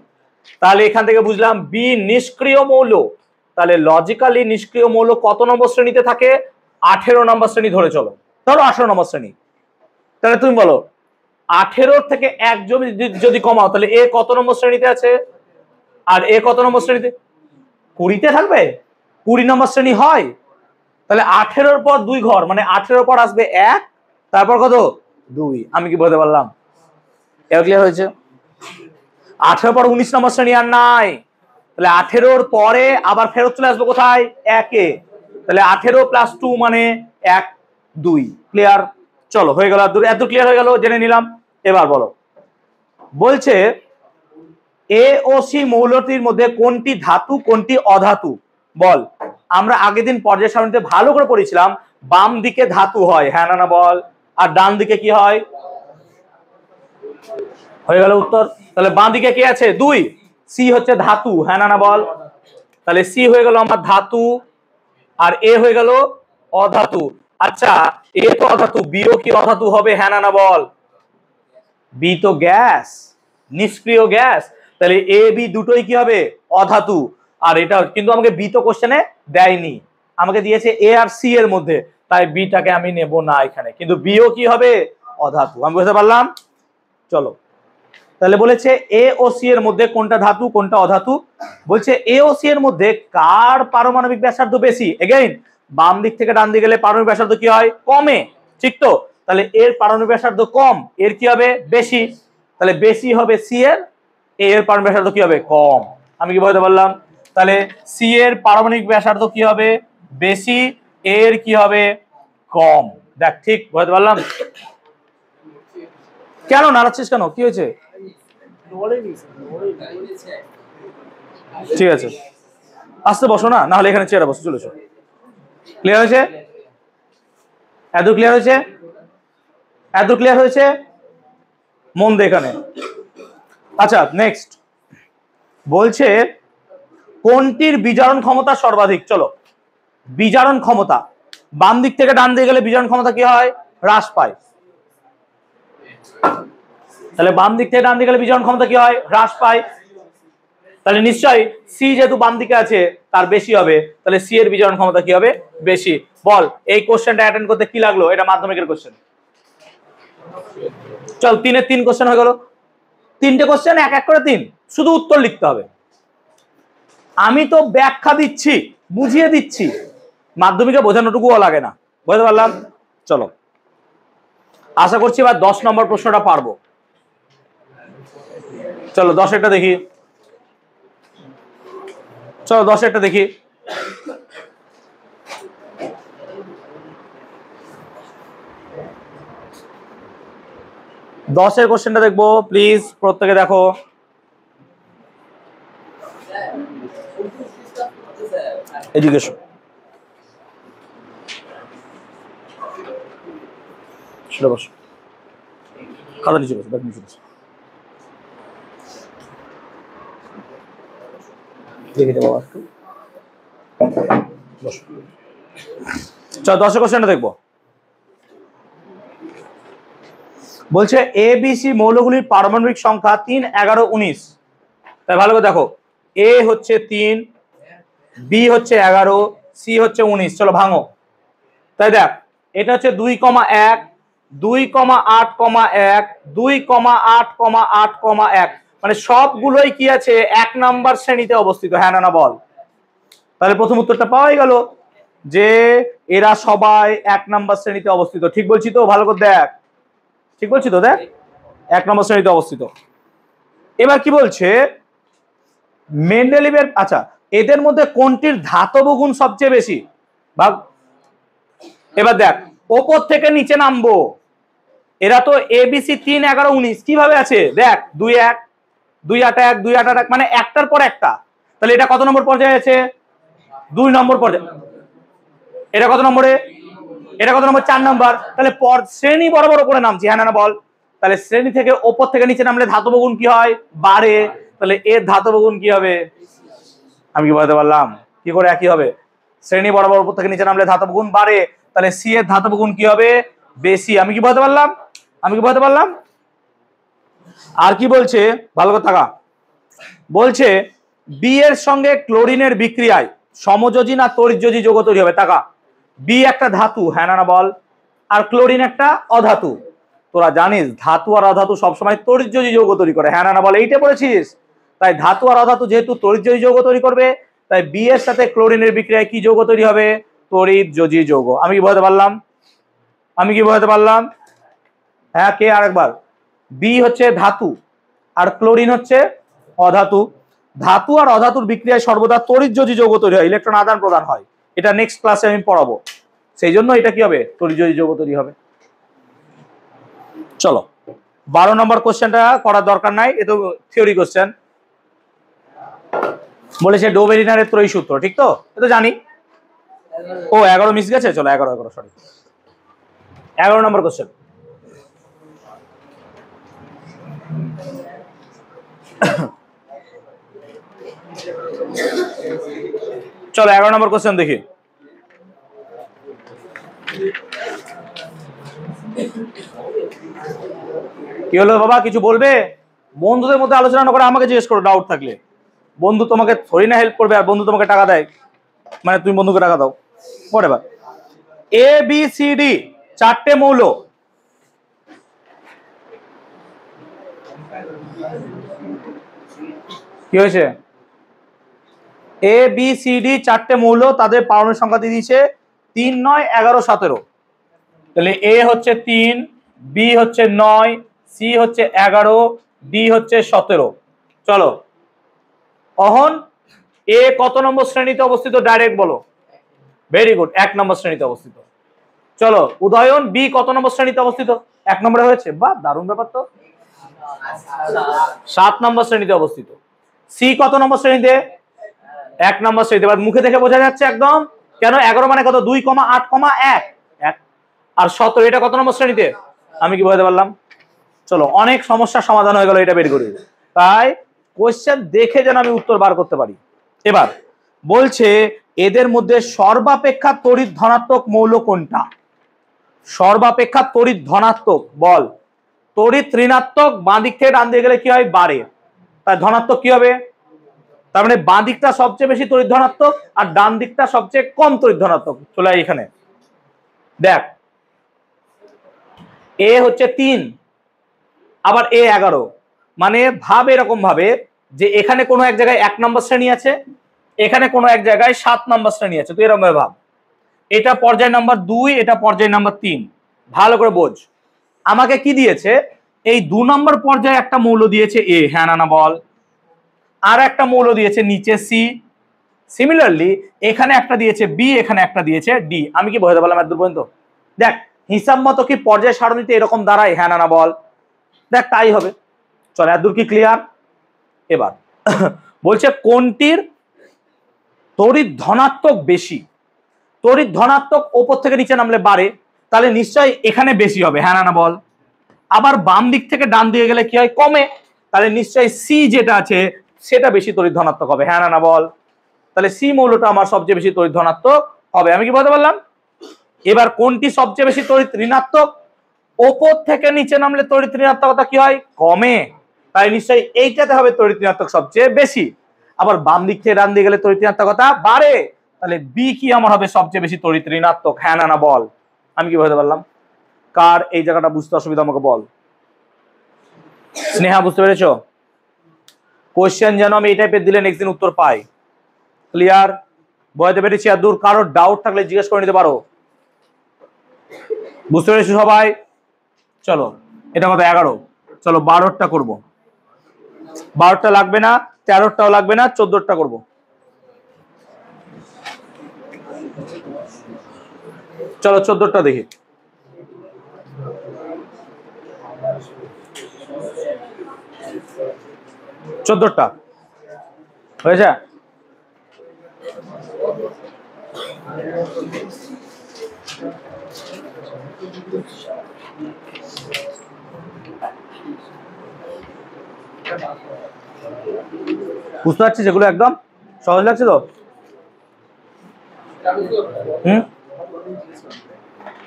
তাহলে এখান থেকে বুঝলাম বি নিষ্ক্রিয় মৌল, তাহলে লজিক্যালি নিষ্ক্রিয় মৌল কত নম্বর শ্রেণীতে থাকে, 18 নম্বর শ্রেণী ধরে চলো, ধরো 18 নম্বর শ্রেণী। তাহলে তুমি বলো 18 থেকে 1 যদি কমাও তাহলে এ কত নম্বর শ্রেণীতে আছে, আর এ কত নম্বর শ্রেণীতে, 20তে থাকবে, 20 নম্বর শ্রেণী হয়। তাহলে 18 পর 2 ঘর, মানে 18 পর আসবে 1, তারপর কত 2। আমি কি বলতে পারলাম, এবার ক্লিয়ার হয়েছে। 18 পর 19 নম্বর শ্রেণী আর নাই, তাহলে 18 পরে আবার ফেরত চলে আসবে কোথায়, 1-এ, তাহলে 18 + 2 মানে 1, 2, ক্লিয়ার। চলো হয়ে গেল, এত ক্লিয়ার হয়ে গেল, জেনে নিলাম। এবার বলো, বলছে এ ও সি মৌলটির মধ্যে কোনটি ধাতু কোনটি অধাতু, বল। আমরা আগের দিন পর্যায় সারণীতে ভালো করে পড়েছিলাম বাম দিকে ধাতু হয়, হ্যাঁ না বল, আর ডান দিকে কি হয়? হয়ে গেল উত্তর। তাহলে বাম দিকে কি আছে? 2, সি হচ্ছে ধাতু, হ্যাঁ না বল। তাহলে সি হয়ে গেল আমার ধাতু, আর এ হয়ে গেল অধাতু। আচ্ছা, এ তো অধাতু, বিও কি অধাতু হবে, হ্যাঁ না বল? বি তো গ্যাস, নিষ্ক্রিয় গ্যাস, তাহলে এ বি দুটোই কি হবে? অধাতু। আর এটা কিন্তু আমাকে বি তো কোশ্চেনে দেয়নি, আমাকে দিয়েছে এ আর সি এর মধ্যে, তাই বিটাকে আমি নেব না এখানে, কিন্তু বিও কি হবে? অধাতু। আমি বুঝতে পারলাম। চলো, তাহলে বলেছে এ ও সি এর মধ্যে কোনটা ধাতু কোনটা অধাতু। বলছে এ ও সি এর মধ্যে কার পারমাণবিক ব্যাসার্ধ বেশি? এগেইন বাম দিক থেকে ডান দিকে গেলে পারমাণবিক ব্যাসার্ধ কি হয়? কমে, ঠিক তো? তাহলে এর পারমাণবিক ব্যাসার্ধ কম, এর কি হবে? বেশি। তাহলে বেশি হবে সি এর, এর পারমাণবিক ব্যাসার্ধ কি হবে? কম। আমি কি বলতে পারলাম? তাহলে সি এর পারমাণবিক ব্যাসার্ধ কি হবে? বেশি, এর কি হবে? কম। দেখ, ঠিক বলতে পারলাম। কেন নাড়াচ্ছিস কেন? কি হয়েছে? ঠিক আছে, আসতে বসো না, নাহলে এখানে চেয়ারে বসো, চলেছো। ক্লিয়ার হয়েছে? এত ক্লিয়ার হয়েছে? এত ক্লিয়ার হয়েছে? মন দে এখানে। আচ্ছা, নেক্সট বলছে কোনটির বিজারণ ক্ষমতা সর্বাধিক। চলো, বিজারণ ক্ষমতা, বাম দিক থেকে ডান দিকে গেলে বিজারণ ক্ষমতা কি হয়? হ্রাস পায়। তাহলে বাম দিক থেকে ডান দিকে গেলে বিজারণ ক্ষমতা কি হয়? হ্রাস পায়। তাহলে নিশ্চয়ই সি যেহেতু বাম দিকে আছে তার বেশি হবে, তাহলে সি এর বিজারণ ক্ষমতা কি হবে? বেশি। বল, এই কোশ্চেনটা অ্যাটেন্ড করতে কি লাগলো? এটা মাধ্যমিকের কোশ্চেন। চল, 3-এর 3 কোশ্চেন হয়ে গেল। 3টে কোশ্চেন, এক এক করে 3, শুধু উত্তর লিখতে হবে। আমি তো ব্যাখ্যা দিচ্ছি, বুঝিয়ে দিচ্ছি, মাধ্যমিকে বোঝানোটুকুও লাগে না। বুঝতে পারলাম? চলো, আশা করছি এবার 10 নম্বর প্রশ্নটা পারবো। চলো 10-এরটা দেখি। চলো 10-এরটা দেখি। দশের কোশ্চেনটা দেখবো, প্লিজ প্রত্যেকে দেখো। এডুকেশন, সেটা বসো, খাতা নিচে বসো, ব্যাগ নিচে বসো, দেখে যাবো একটু, বসো। চল 10-এর কোশ্চেনটা দেখবো। বলছে এ বি সি মৌলগুলির পারমাণবিক সংখ্যা 3, 11, 19। তাই ভালো করে দেখো, এ হচ্ছে 3, বি হচ্ছে 11, সি হচ্ছে 19। চলো ভাঙো। তাই দেখ, এটা হচ্ছে 2,1, 2,8,1, 2,8,8,1, মানে সবগুলোই কি আছে? 1 নাম্বার শ্রেণীতে অবস্থিত, হ্যাঁ না বল? তাহলে প্রথম উত্তরটা পাওয়াই গেল যে এরা সবাই 1 নাম্বার শ্রেণীতে অবস্থিত। ঠিক বলছি তো? ভালো করে দেখ, ঠিক বলছি তো? দেখ, 1 নম্বর শ্রেণীতে অবস্থিত। এবার কি বলছে? মেন্ডেলিভের, আচ্ছা, এদের মধ্যে কোনটির ধাতব গুণ সবচেয়ে বেশি? ভাব। এবার দেখ, ওপর থেকে নিচে নামবো। এরা তো এবিসি 3, 11, 19 কিভাবে আছে? দেখ, 2, 1, 2, 8, 1, 2, 8, 8, মানে একটার পর একটা। তাহলে এটা কত নম্বর পর্যায়ে আছে? 2 নম্বর পর্যায়ে। এটা কত নম্বরে? এটা কত নম্বর? 4 নম্বর। তাহলে শ্রেণী বরাবর করে নামছি, হ্যাঁ না বল? তাহলে শ্রেণী থেকে ওপর থেকে নিচে নামলে ধাতব গুণ কি হয়? বাড়ে। তাহলে এর ধাতব গুণ কি হবে? আমি কি বলতে পারলাম? কি করে একই হবে? শ্রেণী বরাবর উপর থেকে নিচে নামলে ধাতব গুণ বাড়ে, তাহলে সি এর ধাতব গুণ কি হবে? বেশি। আমি কি বলতে পারলাম? আমি কি বলতে পারলাম? আর কি বলছে? ভালো করে থাকা। বলছে বি এর সঙ্গে ক্লোরিনের বিক্রিয়ায় সমযোজী না তড়িৎযোজী যৌগ তৈরি হবে। টাকা, বি একটা ধাতু, হ্যাঁ না বল, আর ক্লোরিন একটা অধাতু। তোরা জানিস ধাতু আর অধাতু সবসময় তড়িৎযোজী যৌগ তৈরি করে, হ্যাঁ না বল? এইটা পড়েছিস। তাই ধাতু আর অধাতু যেহেতু তড়িৎযোজী যৌগ তৈরি করবে, তাই বি এর সাথে ক্লোরিনের বিক্রিয়ায় কি যৌগ তৈরি হবে? তড়িৎযোজী যৌগ। আমি কি বলতে পারলাম? আমি কি বলতে পারলাম? হ্যাঁ, কে আরেকবার? বি হচ্ছে ধাতু আর ক্লোরিন হচ্ছে অধাতু। ধাতু আর অধাতুর বিক্রিয়ায় সর্বদা তড়িৎযোজী যৌগ তৈরি হয়, ইলেকট্রন আদান প্রদান হয়। এটা নেক্সট ক্লাসে আমি পড়াবো, সেই জন্য এটা কি হবে? তড়িৎযোজী যৌগ তৈরি হবে। চলো 12 নম্বর কোশ্চেনটা করার দরকার নাই, এ তো থিওরি কোশ্চেন। বলেছে ডোবেরিনারের ত্রয়ী সূত্র, ঠিক তো? এটা জানি। ও 11 মিস গেছে, চলো 11 সরি 11 নম্বর কোশ্চেন। চলো 11 নম্বর কোশ্চেন দেখি। কি হলো বাবা, কিছু বলবে? বন্ধুদের মধ্যে আলোচনা না করে আমাকে জিজ্ঞেস করো ডাউট থাকলে। বন্ধু তোমাকে থোড়ি না হেল্প করবে, আর বন্ধু তোমাকে টাকা দেয় মানে তুমি বন্ধুকে টাকা দাও। এবার এ বি সি ডি চারটে মৌল, কি হয়েছে? এ বি সি ডি চারটে মৌল, তাদের পারমাণবিক সংখ্যা দিয়ে দিয়েছে 3, 9, 11, 17। তাহলে এ হচ্ছে 3, বি হচ্ছে 9, সি হচ্ছে 11, ডি হচ্ছে 17। চলো অহন এ কত নম্বর শ্রেণীতে অবস্থিত ডাইরেক্ট বলো। ভেরি গুড, 1 নম্বর শ্রেণীতে অবস্থিত। চলো উদয়ন বি কত নম্বর শ্রেণীতে অবস্থিত? 1 নম্বরে হয়েছে, বাহ দারুণ ব্যাপার তো। 7 নম্বর শ্রেণীতে অবস্থিত। সি কত নম্বর শ্রেণীতে? 1 নম্বর শ্রেণীতে। এবার মুখে দেখে বোঝা যাচ্ছে একদম। কেন? 11 মানে কত? 2, 8, 1 আর 17, এটা কত নম্বর শ্রেণীতে? আমি কি বোঝাতে পারলাম? চলো অনেক সমস্যার সমাধান হয়ে গেল এটা বের করে। তাই কোশ্চেন দেখে যেন আমি উত্তর বার করতে পারি। এবার বলছে এদের মধ্যে সর্বাপেক্ষা তড়িৎ ধনাত্মক মৌল কোনটা? সর্বাপেক্ষা তড়িৎ ধনাত্মক বল। তড়িৎ ঋণাত্মক বাঁ দিক থেকে ডান দিকে গেলে কি হয়? বাড়ে। তাই ধনাত্মক কি হবে? তার মানে বাঁ দিকটা সবচেয়ে বেশি তড়িৎ ধনাত্মক আর ডান দিকটা সবচেয়ে কম তড়িৎ ধনাত্মক। চলে এখানে দেখ, এ হচ্ছে 3 আবার এ 11, মানে ভাব এরকম ভাবে যে এখানে কোনো এক জায়গায় 1 নম্বর শ্রেণী আছে, এখানে কোনো এক জায়গায় 7 নম্বর শ্রেণী আছে। তুই এরকম ভাবে ভাব, এটা পর্যায় নাম্বার 2, এটা পর্যায় নাম্বার 3। ভালো করে বোঝ। আমাকে কি দিয়েছে? এই 2 নম্বর পর্যায়ে একটা মৌল দিয়েছে এ, হ্যাঁ না বল। আর একটা মৌল দিয়েছে নিচে সি। সিমিলারলি এখানে একটা দিয়েছে বি, এখানে একটা দিয়েছে ডি। আমি কি বোঝাতে পারলাম এত পর্যন্ত? দেখ হিসাব মতো কি পর্যায় সারণীতে এরকম দাঁড়ায়, হ্যাঁ না বল। দেখ তাই হবে। চল এতদূর কি ক্লিয়ার? এবার বলছে কোনটির তড়িৎ ধনাত্মক বেশি? তড়িৎ ধনাত্মক ওপর থেকে নিচে নামলে বাড়ে, তাহলে নিশ্চয়ই এখানে বেশি হবে, হ্যাঁ না বল। আবার বাম দিক থেকে ডান দিকে গেলে কি হয়? কমে, তাহলে নিশ্চয়ই সি যেটা আছে সেটা বেশি তড়িৎ ধনাত্মক হবে, হ্যাঁ না বল। তাহলে সি মৌলটা আমার সবচেয়ে বেশি তড়িৎ ধনাত্মক হবে। আমি কি বলতে পারলাম? এবার কোনটি সবচেয়ে বেশি তড়িৎ ঋণাত্মক? ওপর থেকে নিচে নামলে তড়িৎ ঋণাত্মকতা কি হয়? কমে, তাই নিশ্চয়ই এইটাতে হবে তড়িৎ ঋণাত্মক সবচেয়ে বেশি। আবার বাম দিক থেকে ডান দিকে গেলে তড়িৎ ঋণাত্মকতা বাড়ে, তাহলে বি কি আমার হবে সবচেয়ে বেশি তড়িৎ ঋণাত্মক, হ্যাঁ না বল। আমি কি বলতে পারলাম? কার এই জায়গাটা বুঝতে অসুবিধা আমাকে বল। স্নেহা বুঝতে পেরেছো? কোশ্চেন যেন আমি এই টাইপের দিলে নেক্সট দিন উত্তর পাই। ক্লিয়ার? বুঝতে পেরেছি? আর দূর কারোর ডাউট থাকলে জিজ্ঞেস করে নিতে পারো। বুঝতে পেরেছো সবাই? চলো এটা কত? 11। চলো 12টা করবো। 12টা লাগবে না, 13টাও লাগবে না, 14টা করবো। চলো 14টা দেখি। চোদ্দটা হয়েছে? বুঝতে পারছি যেগুলো একদম সহজ লাগছে তো?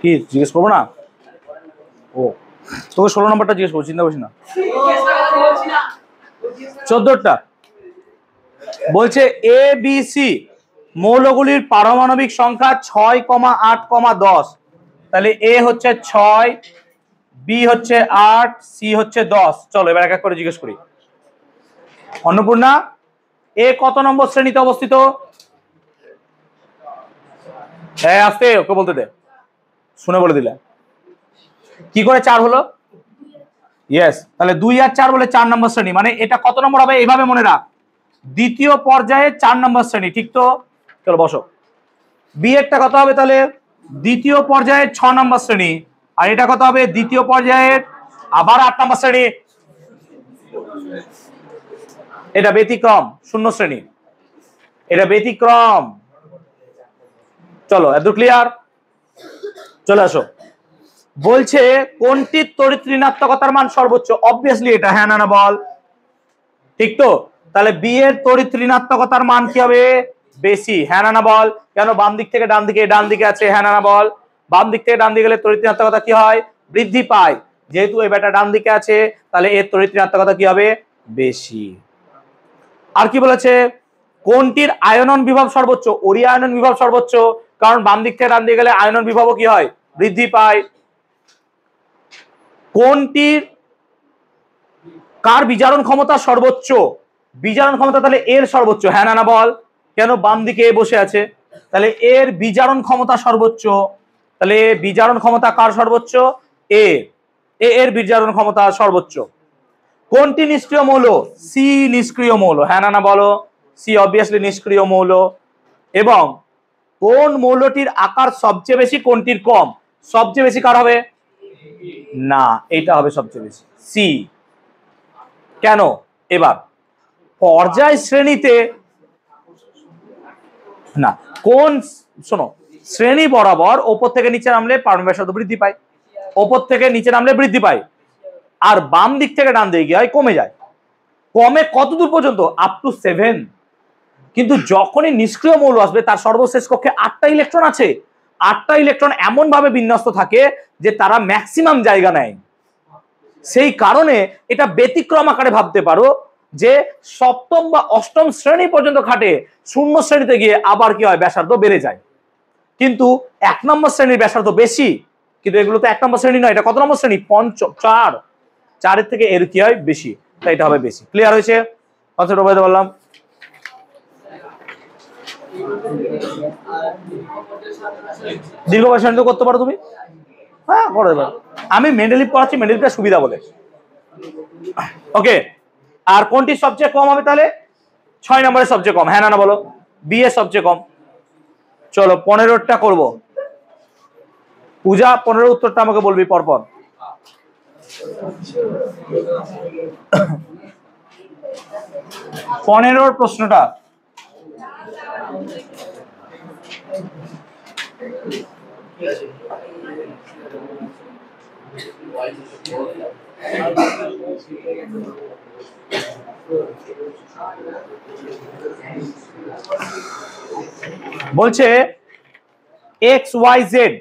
কি জিজ্ঞেস করবো না? ও তোকে 16 নম্বরটা জিজ্ঞেস করবো, চিন্তা করিস না। 14টা বলছে এ বি সি মৌলগুলির পারমাণবিক সংখ্যা 6, 8, 10। তাহলে এ হচ্ছে 6, বি হচ্ছে 8, সি হচ্ছে 10। চলো এবার এক এক করে জিজ্ঞেস করি। অন্নপূর্ণা এ কত নম্বর শ্রেণীতে অবস্থিত? হ্যাঁ আস্তে ওকে বলতে দে, শুনে বলে দিলে। কি করে 4 হলো? ইয়েস, তাহলে 2 আর 4 বলে 4 নম্বর শ্রেণী। মানে এটা কত নম্বর হবে? এইভাবে মনে রাখ, দ্বিতীয় পর্যায়ে 4 নম্বর শ্রেণী, ঠিক তো? চলো বসো। বি এরটা কত হবে তাহলে? দ্বিতীয় পর্যায়ে 6 নম্বর শ্রেণী। আর এটা কত হবে? দ্বিতীয় পর্যায়ের আবার 8 নম্বর শ্রেণী। এটা ব্যতিক্রম, 0 শ্রেণী। এটা ব্যতিক্রম। চলো এত ক্লিয়ার, চলে আসো। বলছে কোনটির তড়িৎ ঋণাত্মকতার মান সর্বোচ্চ? অবভিয়াসলি এটা, হ্যাঁ না না বল। ঠিক তো, তাহলে বি এর তড়িৎ ঋণাত্মকতার মান কি হবে? বেশি, হ্যাঁ না না বল। কেন? বাম দিক থেকে ডান দিকে, ডান দিকে আছে, হ্যাঁ না না বল। বাম দিক থেকে ডান দিকে গেলে তড়িৎ ঋণাত্মকতা কি হয়? বৃদ্ধি পায়। যেহেতু এই ব্যাটা ডান দিকে আছে, তাহলে এর তড়িৎ ঋণাত্মকতা কি হবে? বেশি। আর কি বলেছে? কোনটির আয়নন বিভব সর্বোচ্চ? ওরি আয়নন বিভব সর্বোচ্চ, কারণ বাম দিক থেকে ডান দিকে গেলে আয়নন বিভবও কি হয়? বৃদ্ধি পায়। কোনটির কার বিজারণ ক্ষমতা সর্বোচ্চ? বিজারণ ক্ষমতা তাহলে এর সর্বোচ্চ, হ্যাঁ না না বল। কেন? বাম দিকে বসে আছে, তাহলে এর বিজারণ ক্ষমতা সর্বোচ্চ। তাহলে বিজারণ ক্ষমতা কার সর্বোচ্চ? এর বিজারণ ক্ষমতা সর্বোচ্চ। কোনটি নিষ্ক্রিয় মৌল? সি নিষ্ক্রিয় মৌল, হ্যাঁ না না বলো। সি অবভিয়াসলি নিষ্ক্রিয় মৌল। এবং কোন মৌলটির আকার সবচেয়ে বেশি, কোনটির কম? সবচেয়ে বেশি কার হবে? না, এটা হবে সবচেয়ে বেশি, সি। কেন? এবার পর্যায় শ্রেণীতে না, কোন, শোনো, শ্রেণী বরাবর ওপর থেকে নিচে নামলে পারমাণবিক ব্যাসার্ধ বৃদ্ধি পায়, ওপর থেকে নিচে নামলে বৃদ্ধি পায়। আর বাম দিক থেকে ডান দিকে হয় কমে যায়। কমে কত দূর পর্যন্ত? Up to 7। কিন্তু যখনই নিষ্ক্রিয় মৌল আসবে তার সর্বশেষ কক্ষে 8টা ইলেকট্রন আছে। 8টা ইলেকট্রন এমন ভাবে বিন্যস্ত থাকে যে তারা ম্যাক্সিমাম জায়গা নেয়। সেই কারণে এটা ব্যতিক্রম আকারে ভাবতে পারো যে সপ্তম বা অষ্টম শ্রেণী পর্যন্ত খাটে, শূন্য শ্রেণীতে গিয়ে আবার কি হয়? ব্যাসার্ধ বেড়ে যায়। কিন্তু 1 নম্বর শ্রেণীর ব্যাসার্ধ বেশি, কিন্তু এগুলো তো 1 নম্বর শ্রেণী নয়, এটা কত নম্বর শ্রেণী? 4। 4-এর থেকে এর কি হয়? বেশি, তাই এটা হবে বেশি। ক্লিয়ার হয়েছে? কনসেপ্ট বুঝতে পারলাম? দীর্ঘ ব্যাসার্ধ করতে পারো তুমি? হ্যাঁ, করে দেবো। আমি মেন্ডেলিভ পড়াচ্ছি, মেন্ডেলিভটা সুবিধা বলে। ওকে, আর কোনটি সবচেয়ে কম হবে? তাহলে 6 নম্বরের সবচেয়ে কম, হ্যাঁ না না বলো। বি এর সবচেয়ে কম। চলো 15টা করবো। পূজা 15 উত্তরটা আমাকে বলবি পরপর। পনেরোর প্রশ্নটা বলছে এক্স ওয়াই জেড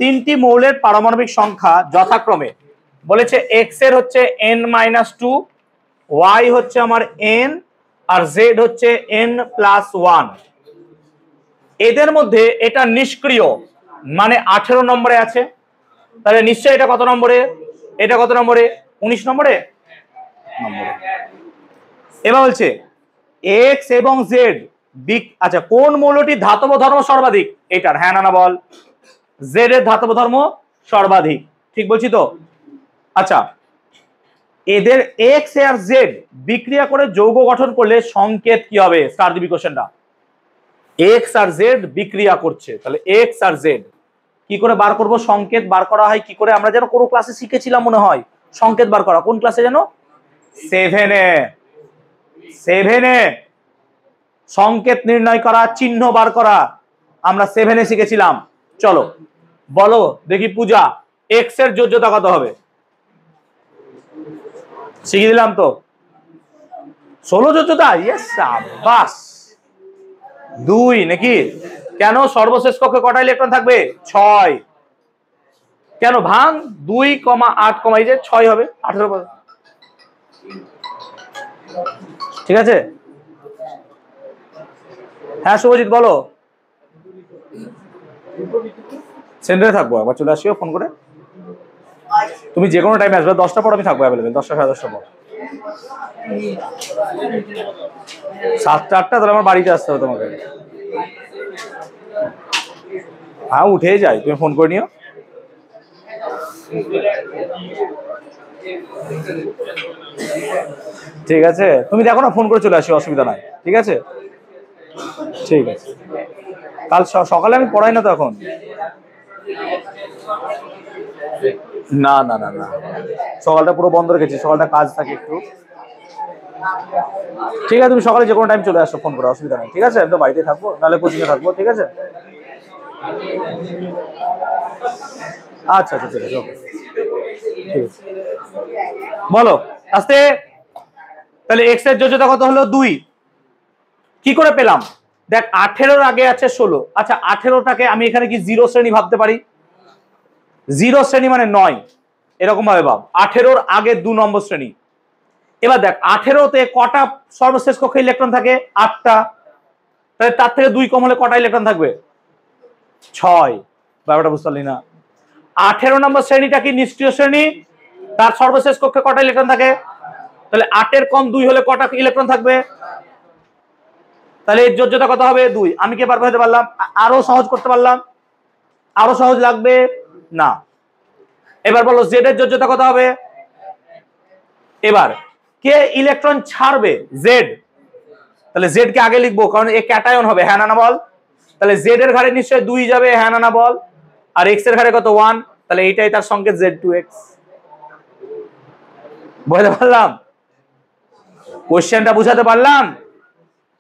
তিনটি মৌলের পারমাণবিক সংখ্যা যথাক্রমে, বলেছে এক্স এর হচ্ছে n-2, ওয়াই হচ্ছে আমার n, আর জেড হচ্ছে n+1। এদের মধ্যে এটা নিষ্ক্রিয়, মানে 18 নম্বরে আছে। তাহলে নিশ্চয়ই এটা কত নম্বরে? এটা কত নম্বরে? 19 নম্বরে। এবার বলছে এক্স এবং জেড, আচ্ছা, কোন মৌলটি ধাতব ধর্ম সর্বাধিক? এটার, হ্যাঁ না না বল। জেড এর ধাতব ধর্ম সর্বাধিক, ঠিক বলছি তো? আচ্ছা, এদের এক্স আর জেড বিক্রিয়া করে যৌগ গঠন করলে সংকেত কি হবে? স্টার দিবি কোশ্চেনটা। এক্স আর জেড বিক্রিয়া করছে, তাহলে এক্স আর জেড কি করে বার করব? সংকেত বার করা হয় কি করে? আমরা যেন কোনো ক্লাসে শিখেছিলাম মনে হয়, সংকেত বার করা। কোন ক্লাসে যেন? 7-এ সংকেত নির্ণয় করা, চিহ্ন বার করা, আমরা 7-এ শিখেছিলাম। চলো বলো দেখি পূজা, এক্স এর যোজ্যতা কত হবে? শিখিয়ে দিলাম তো, 16 যোজ্যতা। ইয়েস, সাবাস। 2 নাকি? কেন? সর্বশেষ কক্ষে কটা ইলেকট্রন থাকবে? 6। কেন? ভাঙ 2, 8, এই যে 6 হবে 18। ঠিক আছে? হ্যাঁ শুভজিৎ বলো। সেন্টারে থাকবো, একবার চলে আসিও ফোন করে। তুমি যে কোনো টাইমে আসবে, 10টার পর আমি থাকবো অ্যাভেলেবেল, 10টা সাড়ে 10টার পর। 7টা 8টা, তাহলে আমার বাড়িতে আসতে হবে তোমাকে। হ্যাঁ উঠে যাই, তুমি ফোন করে নিও। ঠিক আছে, তুমি দেখো না, ফোন করে চলে আসি, অসুবিধা নাই। ঠিক আছে, ঠিক আছে। কাল সকালে আমি পড়াই না তো এখন। না না না না, সকালটা পুরো বন্ধ রেখেছি, সকালটা কাজ থাকে একটু। ঠিক আছে, তুমি সকালে যে কোনো টাইম চলে আসো, ফোন করো, অসুবিধা নেই। ঠিক আছে, আমি তো বাড়িতে থাকবো, নাহলে কোচিংয়ে থাকবো। ঠিক আছে। আচ্ছা আচ্ছা ঠিক আছে, ওকে ঠিক আছে, বলো আস্তে। তাহলে এক্স এর যোজ্যতা কত হলো 2। কি করে পেলাম? দেখ 18 আগে আছে 16। আচ্ছা 18টাকে আমি এখানে কি 0 শ্রেণী ভাবতে পারি? 0 শ্রেণী মানে 9, এরকম ভাবে ভাব। 18 আগে 2 নম্বর শ্রেণী। এবার দেখ 18তে কটা সর্বশেষ কক্ষে ইলেকট্রন থাকে? 8টা। তাহলে তার থেকে 2 কম হলে কটা ইলেকট্রন থাকবে? 6। ব্যাপারটা বুঝতে পারলি না? 18 নম্বর শ্রেণীটা কি নিষ্ক্রিয় শ্রেণী? তার সর্বশেষ কক্ষে কটা ইলেকট্রন থাকে? তাহলে 8 এর কম 2 হলে কটা ইলেকট্রন থাকবে? তাহলে এর যোজ্যতা কত হবে? 2। আমি কি এবার বুঝতে পারলাম? আরো সহজ করতে পারলাম? আরো সহজ লাগবে না? এবার বলো জেড এর যোজ্যতা কত হবে? এবার কে ইলেকট্রন ছাড়বে? জেড। তাহলে জেড কে আগে লিখবো, কারণ এ ক্যাটায়ন হবে। হ্যাঁ না বল? তাহলে জেড এর ঘাড়ে নিশ্চয়ই 2 যাবে। হ্যাঁ না বল? আর এক্স এর ঘাড়ে কত? 1। তাহলে এইটাই তার সংকেত Z2X। বুঝতে পারলাম? কোশ্চেনটা বুঝাতে পারলাম?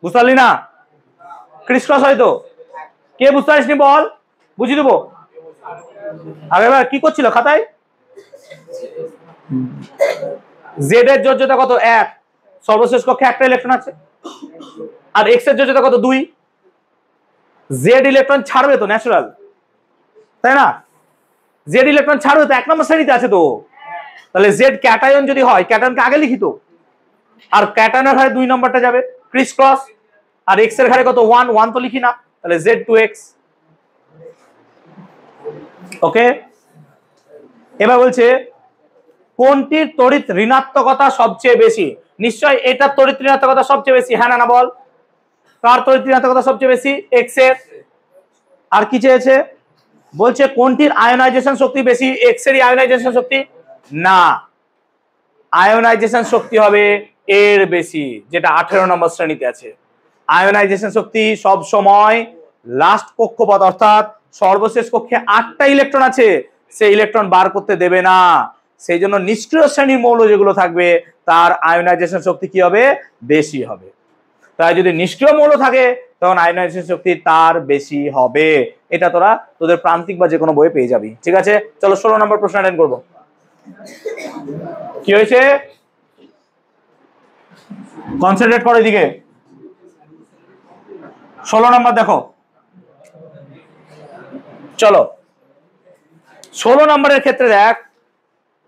বুঝতে পারলি না? ক্রিস ক্রস হয়তো কে বুঝতে পারিসনি বল, বুঝিয়ে দেবো। আর এবার কি করছিল খাতায়? জেড এর যোজ্যতা কত? 1। সর্বশেষ কক্ষে একটা ইলেকট্রন আছে। আর এক্স এর যোজ্যতা কত? 2। জেড ইলেকট্রন ছাড়বে তো, ন্যাচারাল, তাই না? জেড ইলেকট্রন ছাড়বে তো, 1 নম্বর শ্রেণীতে আছে তো। তাহলে জেড ক্যাটায়ন যদি হয়, ক্যাটায়নকে আগে লিখিত। আর ক্যাটায়নের ঘাড়ে 2 নম্বরটা যাবে, ক্রিস ক্রস। আর এক্স এর ঘাড়ে কত? 1 তো লিখি না। তাহলে Z2X। ওকে। এবার বলছে কোনটির তড়িৎ ঋণাত্মকতা সবচেয়ে বেশি? নিশ্চয় এটা তড়িৎ ঋণাত্মকতা সবচেয়ে বেশি। হ্যাঁ না বল? কার তড়িৎ ঋণাত্মকতা সবচেয়ে বেশি? এক্স এর। আর কি চেয়েছে? বলছে কোনটির আয়নাইজেশন শক্তি বেশি? এক্স এরই আয়নাইজেশন শক্তি না, আয়নাইজেশন শক্তি হবে এর বেশি, যেটা 18 নম্বর শ্রেণীতে আছে। আয়নাইজেশন শক্তি সব সময় লাস্ট কক্ষপথ, অর্থাৎ সর্বশেষ কক্ষে 8টা ইলেকট্রন আছে, সেই ইলেকট্রন বার করতে দেবে না। সেই জন্য নিষ্ক্রিয় শ্রেণীর মৌল যেগুলো থাকবে তার আয়নাইজেশন শক্তি কি হবে? বেশি হবে। তাই যদি নিষ্ক্রিয় মৌল থাকে তখন আয়নাইজেশন শক্তি তার বেশি হবে। এটা তোরা তোদের প্রান্তিক বা যে কোনো বইয়ে পেয়ে যাবি। ঠিক আছে, চলো 16 নম্বর প্রশ্ন অ্যাটেন্ড করবো। কি হয়েছে? কনসেন্ট্রেট করো এদিকে। 16 নম্বর দেখো, চলো 16 নম্বরের ক্ষেত্রে দেখ,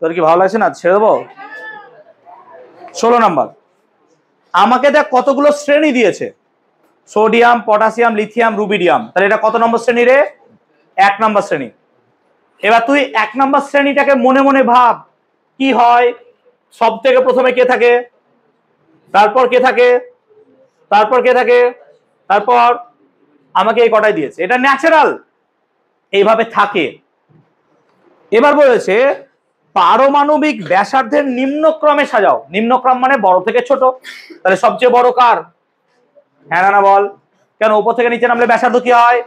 তোর কি ভালো লাগছে না? ছেড়ে দেবো। 16 নম্বর আমাকে দেখ কতগুলো শ্রেণী দিয়েছে, সোডিয়াম, পটাশিয়াম, লিথিয়াম, রুবিডিয়াম। তাহলে এটা কত নম্বর শ্রেণী রে? 1 নম্বর শ্রেণী। এবার তুই 1 নম্বর শ্রেণীটাকে মনে মনে ভাব কি হয়। সব থেকে প্রথমে কে থাকে, তারপর কে থাকে, তারপর কে থাকে, তারপর আমাকে এই কটাই দিয়েছে। এটা ন্যাচারাল, এইভাবে থাকে। এবার বলেছে পারমাণবিক ব্যাসার্ধের নিম্নক্রমে সাজাও। নিম্নক্রম মানে বড় থেকে ছোট। তাহলে সবচেয়ে বড় কার? হ্যাঁ না বল? কেন উপর থেকে নিচে নামলে ব্যাসার্ধ কি হয়?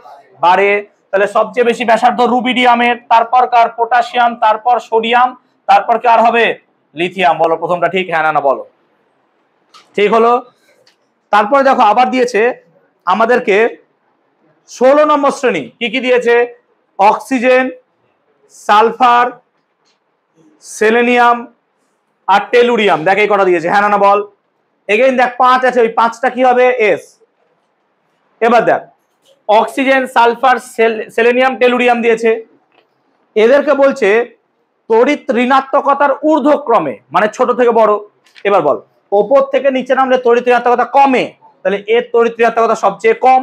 বাড়ে। তাহলে সবচেয়ে বেশি ব্যাসার্ধ রুবিডিয়ামের, তারপর কার? পটাশিয়াম, তারপর সোডিয়াম, তারপর কার হবে? লিথিয়াম। বলো প্রথমটা ঠিক? হ্যাঁ না বলো? ঠিক হলো। তারপরে দেখো আবার দিয়েছে আমাদেরকে 16 নম্বর শ্রেণী। কি কি দিয়েছে? অক্সিজেন, সালফার, সেলেনিয়াম আর টেলুরিয়াম। দেখ এই কটা দিয়েছে। হ্যাঁ না বল? এগেইন দেখ 5 আছে, ওই 5টা কি হবে? এস। এবার দেখ অক্সিজেন, সালফার, সেলেনিয়াম, টেলুরিয়াম দিয়েছে। এদেরকে বলছে তড়িৎ ঋণাত্মকতার ঊর্ধ্বক্রমে, মানে ছোট থেকে বড়। এবার বল ওপর থেকে নিচে নামলে তড়িৎ ঋণাত্মকতা কমে, তাহলে এর তড়িৎ ঋণাত্মকতা সবচেয়ে কম।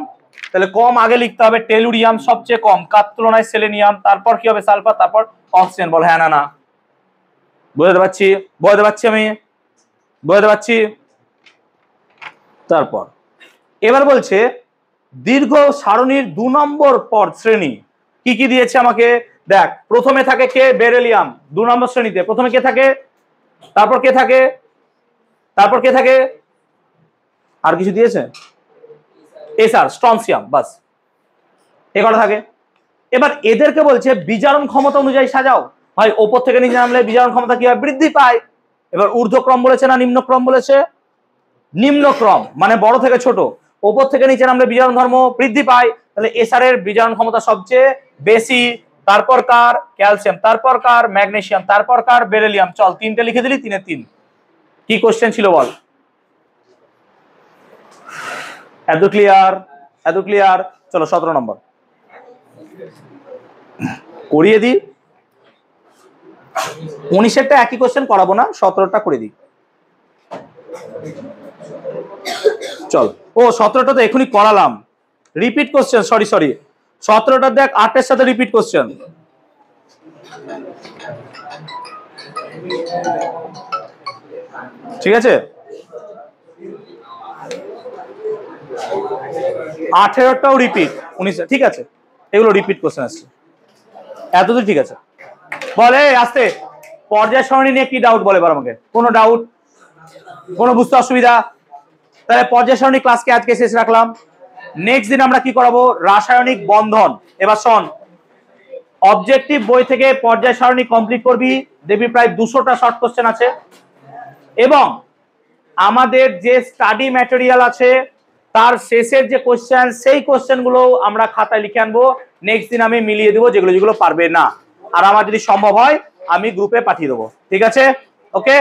তাহলে কম আগে লিখতে হবে, টেলুরিয়াম সবচেয়ে কম, কার তুলনায় সেলেনিয়াম, তারপর কি হবে? সালফার, তারপর অক্সিজেন। বল হ্যাঁ না? বুঝতে পারছি? বুঝতে পারছি আমি? বুঝতে পারছি? তারপর এবার বলছে দীর্ঘ সারণীর 2 নম্বর পর শ্রেণী কি কি দিয়েছে আমাকে। দেখ প্রথমে থাকে কে? বেরিলিয়াম। 2 নম্বর শ্রেণীতে প্রথমে কে থাকে, তারপর কে থাকে, তারপর কে থাকে, আর কিছু দিয়েছে? এসআর, স্ট্রনসিয়াম, বাস এ কটা থাকে। এবার এদেরকে বলছে বিজারণ ক্ষমতা অনুযায়ী সাজাও। ভাই ওপর থেকে নিচে নামলে বিজারণ ক্ষমতা কি হয়? বৃদ্ধি পায়। এবার ঊর্ধ্বক্রম বলেছে না নিম্নক্রম বলেছে? নিম্নক্রম মানে বড় থেকে ছোট। ওপর থেকে নিচে নামলে বিজারণ ধর্ম বৃদ্ধি পায়, তাহলে এসআর এর বিজারণ ক্ষমতা সবচেয়ে বেশি। তারপর কার? ক্যালসিয়াম, তারপর কার? ম্যাগনেসিয়াম, তারপর কার? বেরিলিয়াম। চল 3টে লিখে দিলি, 3 এর 3। কি কোশ্চেন ছিল বল? এত ক্লিয়ার? এত ক্লিয়ার? চলো 17 নম্বর করিয়ে দিই। 19-এরটা একই কোশ্চেন করাবো না, 17টা করে দিই। চল, ও 17টা তো এখনই করালাম, রিপিট কোশ্চেন, সরি 17টা দেখ 8-এর সাথে রিপিট কোশ্চেন। ঠিক আছে, 18টাও রিপিট, 19, ঠিক আছে, এগুলো রিপিট কোশ্চেন আসছে। এতদূর ঠিক আছে। বলে আসতে পর্যায় সারণী নিয়ে কি ডাউট বলে এবার আমাকে? কোনো ডাউট? কোনো বুঝতে অসুবিধা? তাহলে পর্যায় সারণী ক্লাসকে আজকে শেষ রাখলাম। নেক্সট দিন আমরা কি করাবো? রাসায়নিক বন্ধন। এবার শোন, অবজেক্টিভ বই থেকে পর্যায় সারণী কমপ্লিট করবি, দেখবি প্রায় 200টা শর্ট কোশ্চেন আছে। এবং আমাদের যে স্টাডি ম্যাটেরিয়াল আছে তার শেষের যে কোশ্চেন, সেই কোশ্চেনগুলো আমরা খাতায় লিখে আনবো। নেক্সট দিন আমি মিলিয়ে দেবো যেগুলো পারবে না, আর আমার যদি সম্ভব হয় আমি গ্রুপে পাঠিয়ে দেবো। ঠিক আছে, ওকে।